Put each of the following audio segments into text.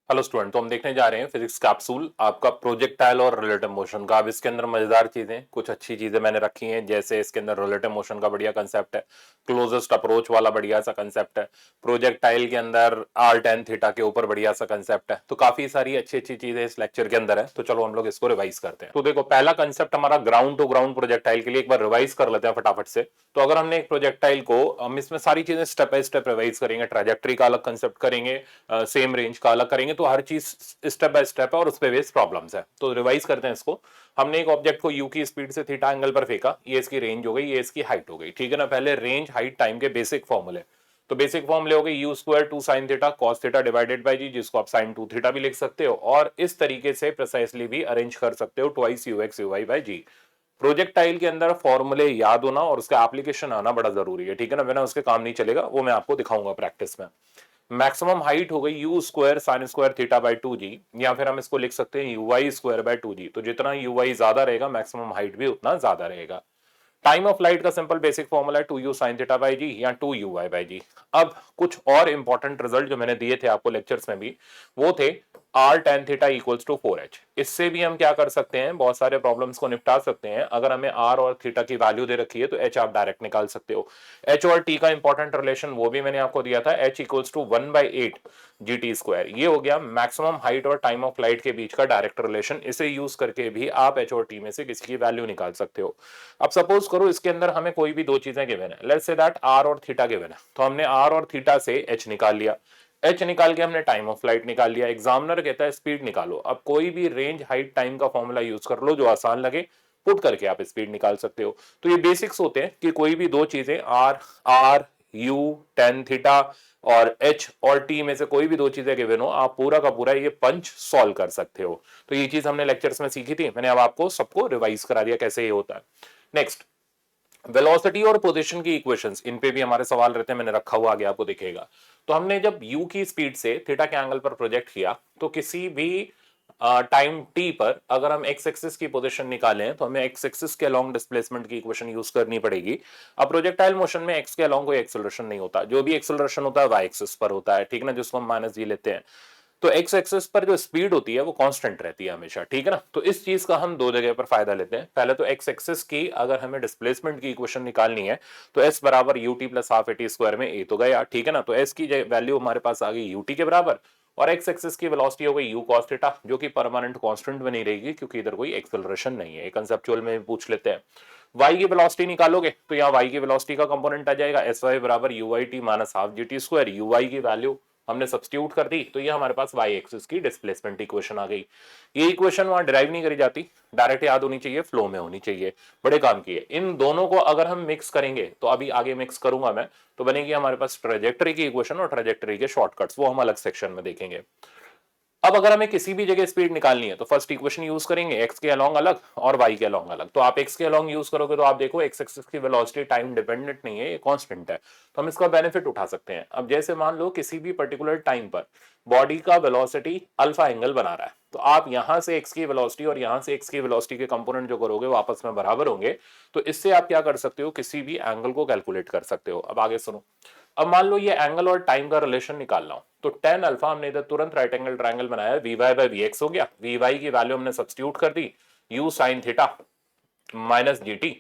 Hello student, तो हम देखने जा रहे हैं फिजिक्स कैप्सूल आपका प्रोजेक्टाइल और रिलेटिव मोशन का। अब इसके अंदर मजेदार चीजें, कुछ अच्छी चीजें मैंने रखी हैं, जैसे इसके अंदर रिलेटिव मोशन का बढ़िया कंसेप्ट है, क्लोजेस्ट अप्रोच वाला बढ़िया सा कंसेप्ट है, प्रोजेक्टाइल के अंदर आर टेन थीटा के ऊपर बढ़िया सा कंसेप्ट है। तो काफी सारी अच्छी अच्छी चीजें इस लेक्चर के अंदर है। तो चलो हम लोग इसको रिवाइज करते हैं। तो देखो, पहला कंसेप्ट हमारा ग्राउंड टू ग्राउंड प्रोजेक्टाइल के लिए एक बार रिवाइज कर लेते हैं फटाफट से। तो अगर हमने एक प्रोजेक्टाइल को, हम इसमें सारी चीजें स्टेप बाय स्टेप रिवाइज करेंगे, ट्रैजेक्टरी का अलग कंसेप्ट करेंगे, सेम रेंज का अलग करेंगे, तो हर चीज स्टेप बाय स्टेप है और उस पे बेस्ड प्रॉब्लम्स है। तो रिवाइज करते हैं इसको। हमने एक ऑब्जेक्ट को यू की स्पीड से थीटा एंगल पर फेंका, ये इसकी रेंज हो गई, ये इसकी हाइट हो गई, ठीक है ना। पहले रेंज हाइट टाइम के बेसिक फॉर्मूले। तो बेसिक फॉर्मूले हो गए u square two sine theta cos theta divided by g, जिसको आप साइन टू थीटा भी लिख सकते हो, और इस तरीके से प्रिसाइसली भी अरेंज कर सकते हो, twice u x u y by g. Projectile के अंदर फॉर्मूले याद होना और उसका एप्लीकेशन आना बड़ा जरूरी है, ठीक है ना, बिना उसके काम नहीं चलेगा, वो मैं आपको दिखाऊंगा प्रैक्टिस में। मैक्सिमम हाइट हो गई u square sine square theta by two g, या फिर हम इसको लिख सकते हैं u y square by two g. तो जितना यू वाई ज्यादा रहेगा, मैक्सिमम हाइट भी उतना ज्यादा रहेगा। टाइम ऑफ लाइट का सिंपल बेसिक फॉर्मूला है two u sine theta by g या two u y by g. अब कुछ और इंपॉर्टेंट रिजल्ट जो मैंने दिए थे आपको लेक्चर्स में भी, वो थे R tan theta equals to 4h। इससे भी हम क्या कर सकते हैं, बहुत सारे प्रॉब्लम्स को निपटा सकते हैं। अगर हमें आर और थीटा की वैल्यू दे रखी है तो एच आप डायरेक्ट निकाल सकते हो। एच और टी का इंपॉर्टेंट रिलेशन वो भी मैंने आपको दिया था, h equals to 1/8 g t square. ये हो गया मैक्सिमम हाइट और टाइम ऑफ लाइट के बीच का डायरेक्ट रिलेशन। इसे यूज करके भी आप एच और टी में से किसी की वैल्यू निकाल सकते हो। अब सपोज करो इसके अंदर हमें कोई भी दो चीजें गिवन है, लेट्स से दैट आर और थीटा गिवन है, तो हमने आर और थीटा से एच निकाल लिया, एच निकाल के हमने टाइम ऑफ फ्लाइट निकाल लिया। एग्जामिनर कहता है स्पीड निकालो। अब कोई भी रेंज हाइट टाइम का फॉर्मूला यूज कर लो जो आसान लगे, पुट करके आप स्पीड निकाल सकते हो। तो ये बेसिक्स होते हैं कि कोई भी दो चीजें R R u tan theta और एच और टी में से कोई भी दो चीजें गिवन हो, आप पूरा का पूरा ये पंच सॉल्व कर सकते हो। तो ये चीज हमने लेक्चर्स में सीखी थी, मैंने अब आपको सबको रिवाइज करा दिया कैसे ये होता है। नेक्स्ट, वेलोसिटी और पोजीशन की इक्वेशंस, इन पे भी हमारे सवाल रहते हैं, मैंने रखा हुआ आगे आपको दिखेगा। तो हमने जब u की स्पीड से थीटा के एंगल पर प्रोजेक्ट किया, तो किसी भी टाइम t पर अगर हम x एक्सिस की पोजीशन निकालें तो हमें x एक्सिस के अलोंग डिस्प्लेसमेंट की इक्वेशन यूज करनी पड़ेगी। अब प्रोजेक्टाइल मोशन में x के अलोंग कोई एक्सेलरेशन नहीं होता, जो भी एक्सेलरेशन होता है y एक्सिस पर होता है, ठीक है ना, जिसको हम माइनस जी लेते हैं। तो एक्स एक्सिस पर जो स्पीड होती है वो कांस्टेंट रहती है हमेशा, ठीक है ना। तो इस चीज का हम दो जगह पर फायदा लेते हैं। पहले तो एक्स एक्सिस की अगर हमें डिस्प्लेसमेंट की इक्वेशन निकालनी है तो एस बराबर U T plus half A T square में ए तो गया, ठीक है ना। तो एस की वैल्यू हमारे पास आ गई यू टी के बराबर, और एक्स एक्सिस की वेलोसिटी हो गई यू कॉस थीटा, जो कि परमानेंट कांस्टेंट बनी रहेगी क्योंकि इधर कोई एक्सेलरेशन नहीं है। कंसेप्चुअल में पूछ लेते हैं। y की वेलोसिटी निकालोगे तो यहाँ y की वेलोसिटी का कंपोनेंट आ जाएगा एस वाई बराबर u y t minus half g t square. U y की वैल्यू हमने सब्स्टिट्यूट कर दी, तो ये हमारे पास y एक्सिस की डिस्प्लेसमेंट इक्वेशन आ गई। ये इक्वेशन वहां डिराइव नहीं करी जाती, डायरेक्ट याद होनी चाहिए, फ्लो में होनी चाहिए, बड़े काम की है। इन दोनों को अगर हम मिक्स करेंगे, तो अभी आगे मिक्स करूंगा मैं, तो बनेगी हमारे पास ट्रेजेक्टरी की इक्वेशन और ट्रेजेक्टरी के शॉर्टकट्स, वो हम अलग सेक्शन में देखेंगे। अब अगर हमें किसी भी जगह स्पीड निकालनी है तो फर्स्ट इक्वेशन यूज करेंगे, एक्स के अलोंग अलग और वाई के अलोंग अलग। तो आप एक्स के अलोंग यूज करोगे तो आप देखो एक्स एक्सिस की वेलोसिटी टाइम डिपेंडेंट नहीं है, ये कांस्टेंट है, तो हम इसका बेनिफिट उठा सकते हैं। अब जैसे मान लो किसी भी पर्टिकुलर टाइम पर बॉडी का वेलोसिटी अल्फा एंगल बना रहा है, तो आप यहां से एक्स की वेलोसिटी और यहां से एक्स की वेलोसिटी के कंपोनेंट जो करोगे वो आपस में बराबर होंगे। तो इससे आप क्या कर सकते हो, किसी भी एंगल को कैलकुलेट कर सकते हो। अब आगे सुनो। अब मान लो ये एंगल और टाइम का रिलेशन निकालना हो, तो टेन अल्फा हमने इधर तुरंत राइट एंगल ट्रायंगल बनाया, v y by v x हो गया। वी वाई की वैल्यू हमने सब्स्टिट्यूट कर दी, u sine theta minus g t,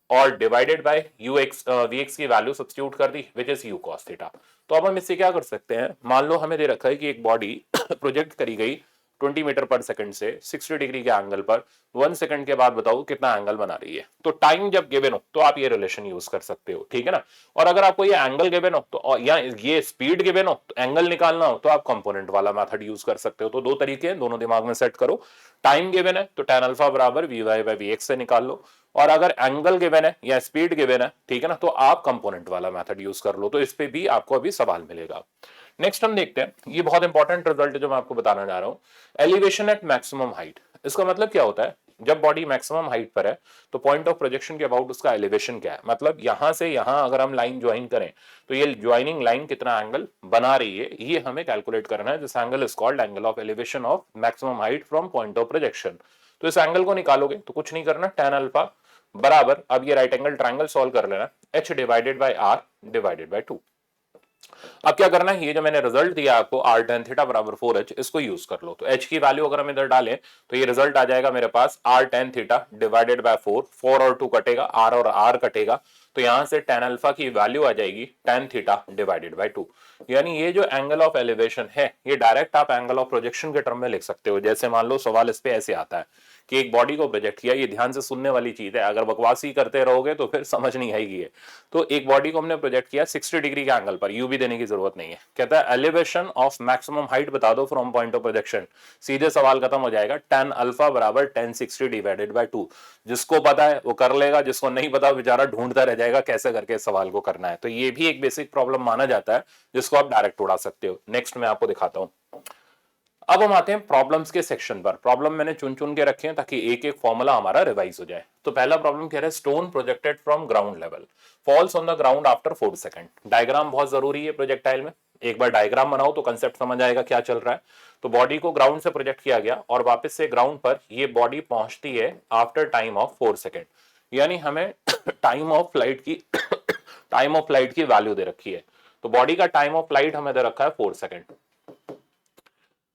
और divided by u x v x की वैल्यू सब्स्टिट्यूट कर दी which is u cos theta. तो अब हम इससे क्या कर सकते हैं, मान लो हमें दे रखा है कि एक बॉडी प्रोजेक्ट करी गई 20 मीटर पर सेकंड से 60 डिग्री के एंगल पर, 1 सेकंड के बाद बताओ कितना एंगल बना रही है। तो टाइम जब गिवन हो तो आप ये रिलेशन यूज कर सकते हो, ठीक है ना। और अगर आपको ये एंगल गिवन हो तो, या ये स्पीड गिवन हो तो एंगल निकालना हो, तो आप कंपोनेंट वाला मेथड यूज कर सकते हो। तो दो तरीके हैं, दोनों दिमाग में सेट करो। टाइम गिवन है तो tan अल्फा बराबर v y by v x से निकाल लो, और अगर एंगल गिवन है या स्पीड गिवन है, ठीक है ना, तो आप कंपोनेंट वाला मेथड यूज कर लो। तो इस पे भी आपको अभी सवाल मिलेगा। नेक्स्ट हम देखते हैं, ये बहुत इंपॉर्टेंट रिजल्ट है जो मैं आपको बताना जा रहा हूं, एलिवेशन एट मैक्सिमम हाइट। इसका मतलब क्या होता है, जब बॉडी मैक्सिमम हाइट पर है तो पॉइंट ऑफ प्रोजेक्शन के अबाउट उसका एलिवेशन क्या है। मतलब यहां से यहां अगर हम लाइन ज्वाइन करें तो ये ज्वाइनिंग लाइन कितना एंगल बना रही है, ये हमें कैलकुलेट करना है। This angle is called angle of elevation of maximum height from point of projection. तो इस एंगल को निकालोगे तो कुछ नहीं करना, tan अल्फा बराबर, अब ये राइट एंगल ट्रायंगल सॉल्व कर लेना, h divided by r divided by 2। अब क्या करना है, ये जो मैंने रिजल्ट दिया आपको r tan थीटा बराबर 4h, इसको यूज कर लो। तो h की वैल्यू अगर हम इधर डालें तो ये रिजल्ट आ जाएगा मेरे पास r tan theta divided bye 4, 4 और 2 कटेगा, r और r कटेगा, तो यहां से tan अल्फा की वैल्यू आ जाएगी tan थीटा डिवाइडेड बाय 2। यानी ये जो एंगल ऑफ एलिवेशन है ये डायरेक्ट आप एंगल ऑफ प्रोजेक्शन के टर्म में लिख सकते हो। जैसे मान लो सवाल इस पे ऐसे आता है कि एक बॉडी को प्रोजेक्ट किया, ये ध्यान से सुनने वाली चीज है, अगर बकवासी करते रहोगे तो फिर समझ नहीं आएगी है। तो एक बॉडी को हमने प्रोजेक्ट किया 60 डिग्री के एंगल पर, यू भी देने की जरूरत नहीं है। कहता है एलिवेशन ऑफ मैक्सिमम हाइट बता दो फ्रॉम पॉइंट ऑफ प्रोजेक्शन, सीधे सवाल खत्म हो जाएगा। tan अल्फा बराबर tan 60 डिवाइडेड बाय 2। जिसको पता है वो कर लेगा, जिसको नहीं पता बेचारा ढूंढता रह जाएगा कैसे करके इस सवाल को करना है। तो ये भी एक बेसिक प्रॉब्लम माना जाता है जिसको आप डायरेक्ट उड़ा सकते हो। नेक्स्ट मैं आपको दिखाता हूं। अब हम आते हैं प्रॉब्लम्स के सेक्शन पर। प्रॉब्लम मैंने चुन चुन के रखे हैं ताकि एक एक फॉर्मूला हमारा रिवाइज हो जाए। तो पहला प्रॉब्लम कह रहा है stone projected from ground level falls on the ground after 4 second. Diagram बहुत जरूरी है प्रोजेक्टाइल में, एक बार डायग्राम बनाओ तो कंसेप्ट समझ आएगा क्या चल रहा है। तो बॉडी को ग्राउंड से प्रोजेक्ट किया गया और वापस से ग्राउंड पर ये बॉडी पहुंचती है आफ्टर टाइम ऑफ 4 सेकंड। यानी हमें टाइम ऑफ फ्लाइट की टाइम ऑफ फ्लाइट की वैल्यू दे रखी है। तो बॉडी का टाइम ऑफ फ्लाइट हमें दे रखा है 4 second.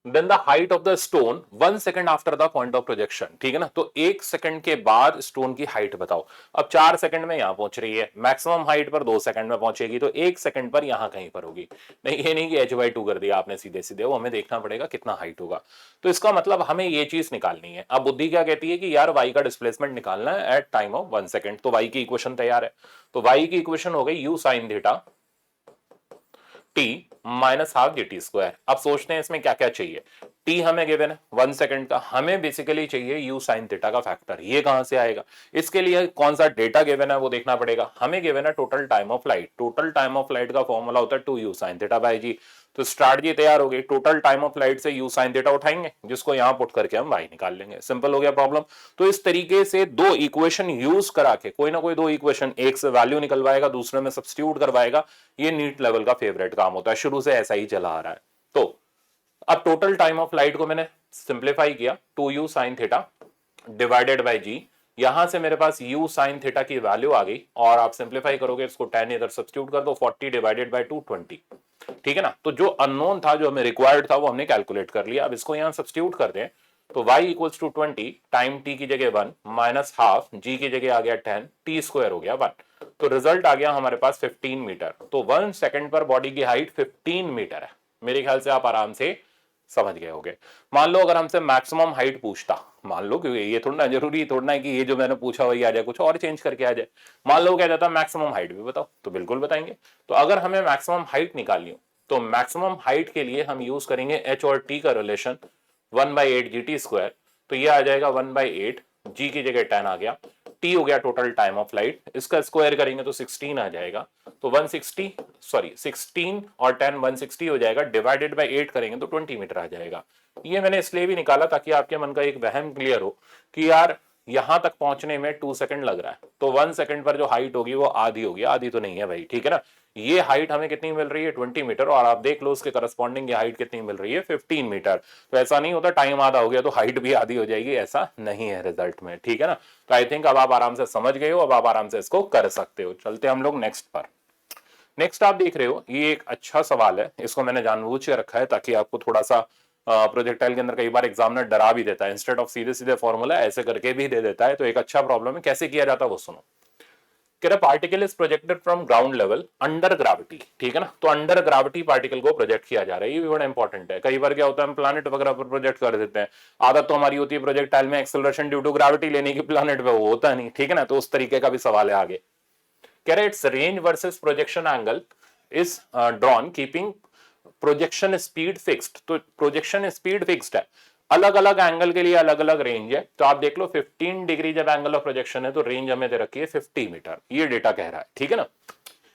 Then the height of the stone 1 second after the point of projection. ठीक है ना, तो 1 सेकंड के बाद स्टोन की हाइट बताओ। अब 4 सेकंड में यहां पहुंच रही है, मैक्सिमम हाइट पर 2 सेकंड में पहुंचेगी, तो 1 सेकंड पर यहां कहीं पर होगी। नहीं, ये नहीं कि h/2 कर दिया आपने सीधे सीधे, वो हमें देखना पड़ेगा कितना हाइट होगा। तो इसका मतलब हमें ये चीज निकालनी है। अब बुद्धि क्या कहती है कि यार y का डिस्प्लेसमेंट निकालना है एट टाइम ऑफ 1 सेकंड। तो y की इक्वेशन तैयार है। तो y की इक्वेशन हो गई u sin theta t minus half g t square. अब सोचते हैं इसमें क्या क्या चाहिए। t हमें गिवन है 1 सेकंड का, हमें बेसिकली चाहिए u sin थीटा का फैक्टर। ये कहां से आएगा, इसके लिए कौन सा डेटा गिवन है वो देखना पड़ेगा। हमें गिवन है total time of flight. Total time of flight का फॉर्मूला होता है 2u sin थीटा बाय जी। तो स्ट्रैटेजी तैयार हो गई, टोटल टाइम ऑफ फ्लाइट से u sin थीटा उठाएंगे जिसको यहां पुट करके हम y निकाल लेंगे। सिंपल हो गया प्रॉब्लम। तो इस तरीके से दो इक्वेशन यूज करा के कोई ना कोई दो इक्वेशन, एक से वैल्यू निकलवाएगा दूसरे में सब्स्टिट्यूट करवाएगा। ये नीट लेवल का फेवरेट काम होता है, शुरू से ऐसा ही चला आ रहा है। तो अब टोटल टाइम ऑफ फ्लाइट को मैंने सिंप्लीफाई किया, 2u sin theta divided by g. यहां से मेरे पास u sin थीटा की वैल्यू आ गई और आप सिंप्लीफाई करोगे इसको tan इधर सब्स्टिट्यूट कर दो, 40 डिवाइडेड बाय 2 20। ठीक है ना, तो जो अननोन था जो हमें रिक्वायर्ड था वो हमने कैलकुलेट कर लिया। अब इसको यहां सब्स्टिट्यूट कर दें तो y equals to 20, time t की जगह 1 माइनस हाफ g की जगह आ गया 10, t स्क्वायर हो गया 1। तो रिजल्ट आ गया हमारे पास 15 मीटर। तो 1 सेकंड पर बॉडी की हाइट 15 मीटर है। मेरे ख्याल से आप आराम से समझ गए होंगे। मान लो अगर हमसे मैक्सिमम हाइट पूछता, मान लो, क्योंकि ये थोड़ा जरूरी थोड़ा है कि ये जो मैंने पूछा वही आ जाए, कुछ और चेंज करके आ जाए। मान लो क्या जाता मैक्सिमम हाइट भी बताओ, तो बिल्कुल बताएंगे। तो अगर हमें मैक्सिमम हाइट निकालनी हो तो मैक्सिमम हाइट के लिए हम यूज करेंगे h और t का रिलेशन 1/8 gt स्क्वायर। तो ये आ जाएगा 1/8, g की जगह 10 आ गया, t हो गया टोटल टाइम ऑफ फ्लाइट, इसका स्क्वायर करेंगे तो 16 आ जाएगा। तो 16 और 10 160 हो जाएगा, डिवाइडेड बाय 8 करेंगे तो 20 मीटर आ जाएगा। ये मैंने इसलिए भी निकाला ताकि आपके मन का एक वहम क्लियर हो कि यार यहां तक पहुंचने में 2 सेकंड लग रहा है, तो 1 सेकंड पर जो हाइट होगी वो आधी होगी। आधी तो नहीं है भाई, ठीक है ना। ये हाइट हमें कितनी मिल रही है 20 मीटर, और आप देख लो उसके करस्पॉन्डिंग ये हाइट कितनी मिल रही है 15 मीटर। तो ऐसा नहीं होता टाइम आधा हो गया तो हाइट भी आधी हो जाएगी, ऐसा नहीं है रिजल्ट में, ठीक है ना। तो आई थिंक अब आप आराम से समझ गए हो, अब आप आराम से इसको कर सकते हो। चलते हम लोग नेक्स्ट पर। नेक्स्ट आप देख रहे हो ये एक अच्छा सवाल है, इसको मैंने जानबूझ के रखा है ताकि आपको थोड़ा सा प्रोजेक्टाइल के अंदर कई बार एग्जामिनर डरा भी देता है, इंस्टेड ऑफ सीधे सीधे फॉर्मूला ऐसे करके भी दे देता है। तो एक अच्छा प्रॉब्लम है, कैसे किया जाता है वो सुनो। कह रहा particle is projected from ground level under gravity. ठीक है ना, तो अंडर ग्रेविटी पार्टिकल को प्रोजेक्ट किया जा रहा है, ये भी बड़ा इंपॉर्टेंट है। कई बार क्या होता है हम प्लैनेट वगैरह पर प्रोजेक्ट कर देते हैं, आदत तो हमारी होती है प्रोजेक्टाइल में एक्सेलरेशन ड्यू टू ग्रेविटी लेने की, प्लैनेट पे वो होता नहीं, ठीक है ना। तो उस तरीके का भी सवाल है आगे। कह रहे it's range versus projection angle is drawn keeping projection speed fixed. तो प्रोजेक्शन स्पीड फिक्स्ड है, अलग अलग एंगल के लिए अलग अलग रेंज है। तो आप देख लो 15 डिग्री जब एंगल ऑफ प्रोजेक्शन है तो रेंज हमें दे रखी है 50 मीटर, ये डेटा कह रहा है, ठीक है ना।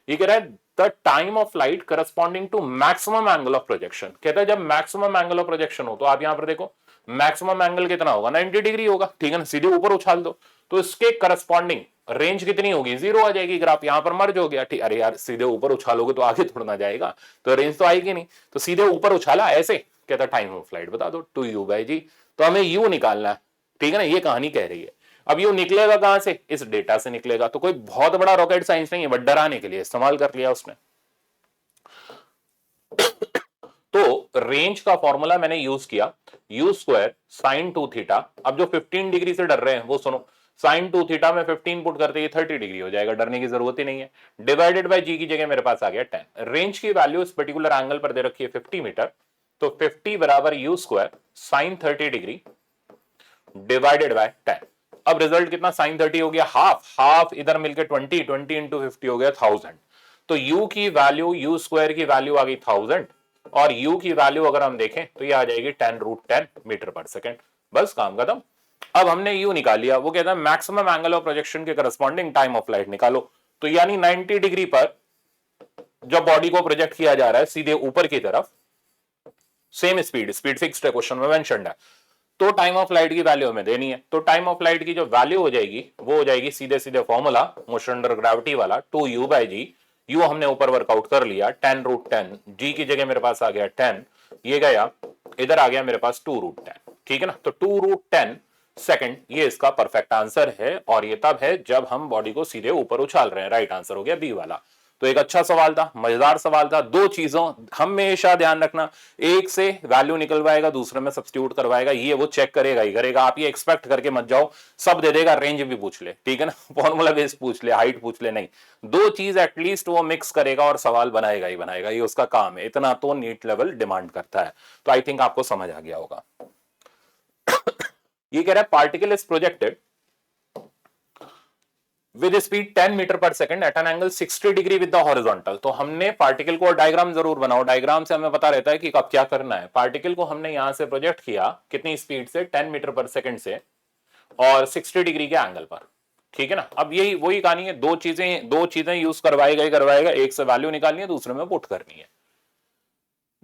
ये कह रहा है the time of flight corresponding to maximum angle of projection. कहता है जब मैक्सिमम एंगल ऑफ प्रोजेक्शन हो तो आप यहां पर देखो मैक्सिमम एंगल कितना होगा 90 डिग्री होगा, ठीक है ना, सीधे ऊपर उछाल दो तो इसके करस्पॉन्डिंग रेंज कितनी होगी 0 आ जाएगी। ग्राफ यहां पर मर्ज हो गया, ठीक। अरे यार सीधे ऊपर उछालोगे तो आगे थोड़ा ना जाएगा, तो रेंज तो आएगी नहीं, तो सीधे ऊपर उछाला ऐसे। कहता टाइम ऑफ फ्लाइट बता दो 2u बाई जी। तो हमें u निकालना है, ठीक है ना, ये कहानी कह रही है। अब यू निकलेगा कहां से, इस डेटा से निकलेगा। तो कोई बहुत बड़ा रॉकेट साइंस नहीं है, बट डराने के लिए इस्तेमाल कर लिया उसने। तो रेंज का फॉर्मूला मैंने यूज किया यू स्क्वायर साइन 2 थीटा। अब जो 15 डिग्री से डर रहे हैं वो सुनो, साइन 2 थीटा में 15 पुट करते ही 30 डिग्री हो जाएगा, डरने की जरूरत ही नहीं है। डिवाइडेड बाय जी की जगह मेरे पास आ गया 10। रेंज की वैल्यू इस पर्टिकुलर एंगल पर दे रखी है 50 मीटर, तो 50 बराबर you square sign 30 degree divided by 10। अब रिजल्ट कितना, साइन 30 हो गया हाफ, हाफ इधर मिलकर 20, 20 इंटू 50 हो गया 1000। तो u की वैल्यू, यू स्क्वायर की वैल्यू आ गई 1000 और u की वैल्यू अगर हम देखें तो ये आ जाएगी 10√10 मीटर पर सेकेंड। बस काम खत्म। अब हमने u निकाल लिया, वो कहता है मैक्सिमम एंगल ऑफ प्रोजेक्शन के करस्पॉन्डिंग टाइम ऑफ लाइट निकालो। तो यानी 90 डिग्री पर जब बॉडी को प्रोजेक्ट किया जा रहा है सीधे ऊपर की तरफ, सेम स्पीड, स्पीड फिक्स्ड है, क्वेश्चन में मेंशन्ड है, तो टाइम ऑफ लाइट की वैल्यू हमें देनी है। तो टाइम ऑफ लाइट की जो वैल्यू हो जाएगी वो हो जाएगी सीधे सीधे फॉर्मूला मोशन अंडर ग्रेविटी वाला 2u/g। u हमने ऊपर वर्कआउट कर लिया 10√10, g की जगह मेरे पास आ गया 10, ये गया इधर आ गया मेरे पास 2√10। ठीक है ना, तो 2√10 सेकंड ये इसका परफेक्ट आंसर है, और ये तब है जब हम बॉडी को सीधे ऊपर उछाल रहे हैं। राइट आंसर हो गया बी वाला। तो एक अच्छा सवाल था, मजेदार सवाल था। दो चीजों हमेशा ध्यान रखना, एक से वैल्यू निकलवाएगा, दूसरे में सब्स्टिट्यूट करवाएगा, ये वो चेक करेगा ही करेगा। आप ये एक्सपेक्ट करके मत जाओ सब दे देगा, रेंज भी पूछ ले, ठीक है ना, फॉर्मूला बेस पूछ ले, हाइट पूछ ले, नहीं, दो चीज एटलीस्ट वो मिक्स करेगा और सवाल बनाएगा ही बनाएगा, ये उसका काम है। इतना तो नीट लेवल डिमांड करता है। तो आई थिंक आपको समझ आ गया होगा। ये कह रहा है particle is projected with speed 10 metre per second at an angle 60 degree with the horizontal. तो हमने पार्टिकल को डायग्राम जरूर बनाओ, डायग्राम से हमें पता रहता है कि कब क्या करना है। पार्टिकल को हमने यहां से प्रोजेक्ट किया कितनी स्पीड से, 10 मीटर पर सेकंड से, और 60 डिग्री के एंगल पर। ठीक है ना, अब यही वही कहानी है, दो चीजें यूज करवाएगा, एक से वैल्यू निकालनी है, दूसरे में पुट करनी है।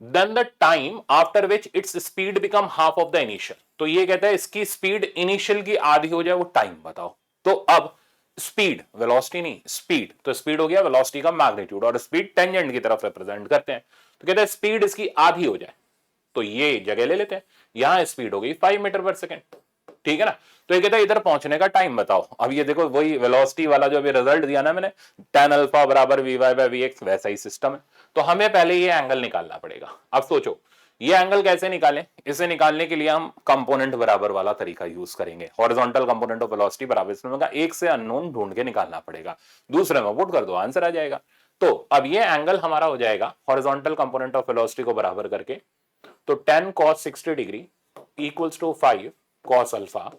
Then the time after which its speed become half of the initial. तो ये कहता है इसकी स्पीड इनिशियल की आधी हो जाए, वो टाइम बताओ। तो अब स्पीड, वेलोसिटी नहीं, स्पीड, तो स्पीड हो गया वेलोसिटी का मैग्नीट्यूड, और स्पीड टेंजेंट की तरफ रिप्रेजेंट करते हैं। तो कहते हैं स्पीड इसकी आधी हो जाए, तो ये जगह ले लेते हैं, यहां स्पीड हो गई 5 मीटर पर सेकेंड। ठीक है ना, तो ये कहता है इधर पहुंचने का टाइम बताओ। अब ये देखो वही वेलोसिटी वाला जो अभी रिजल्ट दिया ना मैंने, tan अल्फा बराबर vy/vx, वैसा ही सिस्टम है। तो हमें पहले ये एंगल निकालना पड़ेगा। अब सोचो ये एंगल कैसे निकालें, इसे निकालने के लिए हम कंपोनेंट बराबर वाला तरीका यूज करेंगे। हॉरिजॉन्टल कंपोनेंट ऑफ वेलोसिटी बराबर, इसमें का एक से अननोन ढूंढ के निकालना पड़ेगा, दूसरे में पुट कर दो, आंसर आ जाएगा। तो अब ये एंगल हमारा हो जाएगा हॉरिजॉन्टल कंपोनेंट ऑफ वेलोसिटी को बराबर करके, तो 10 cos 60 degree equals to 5 cos अल्फा।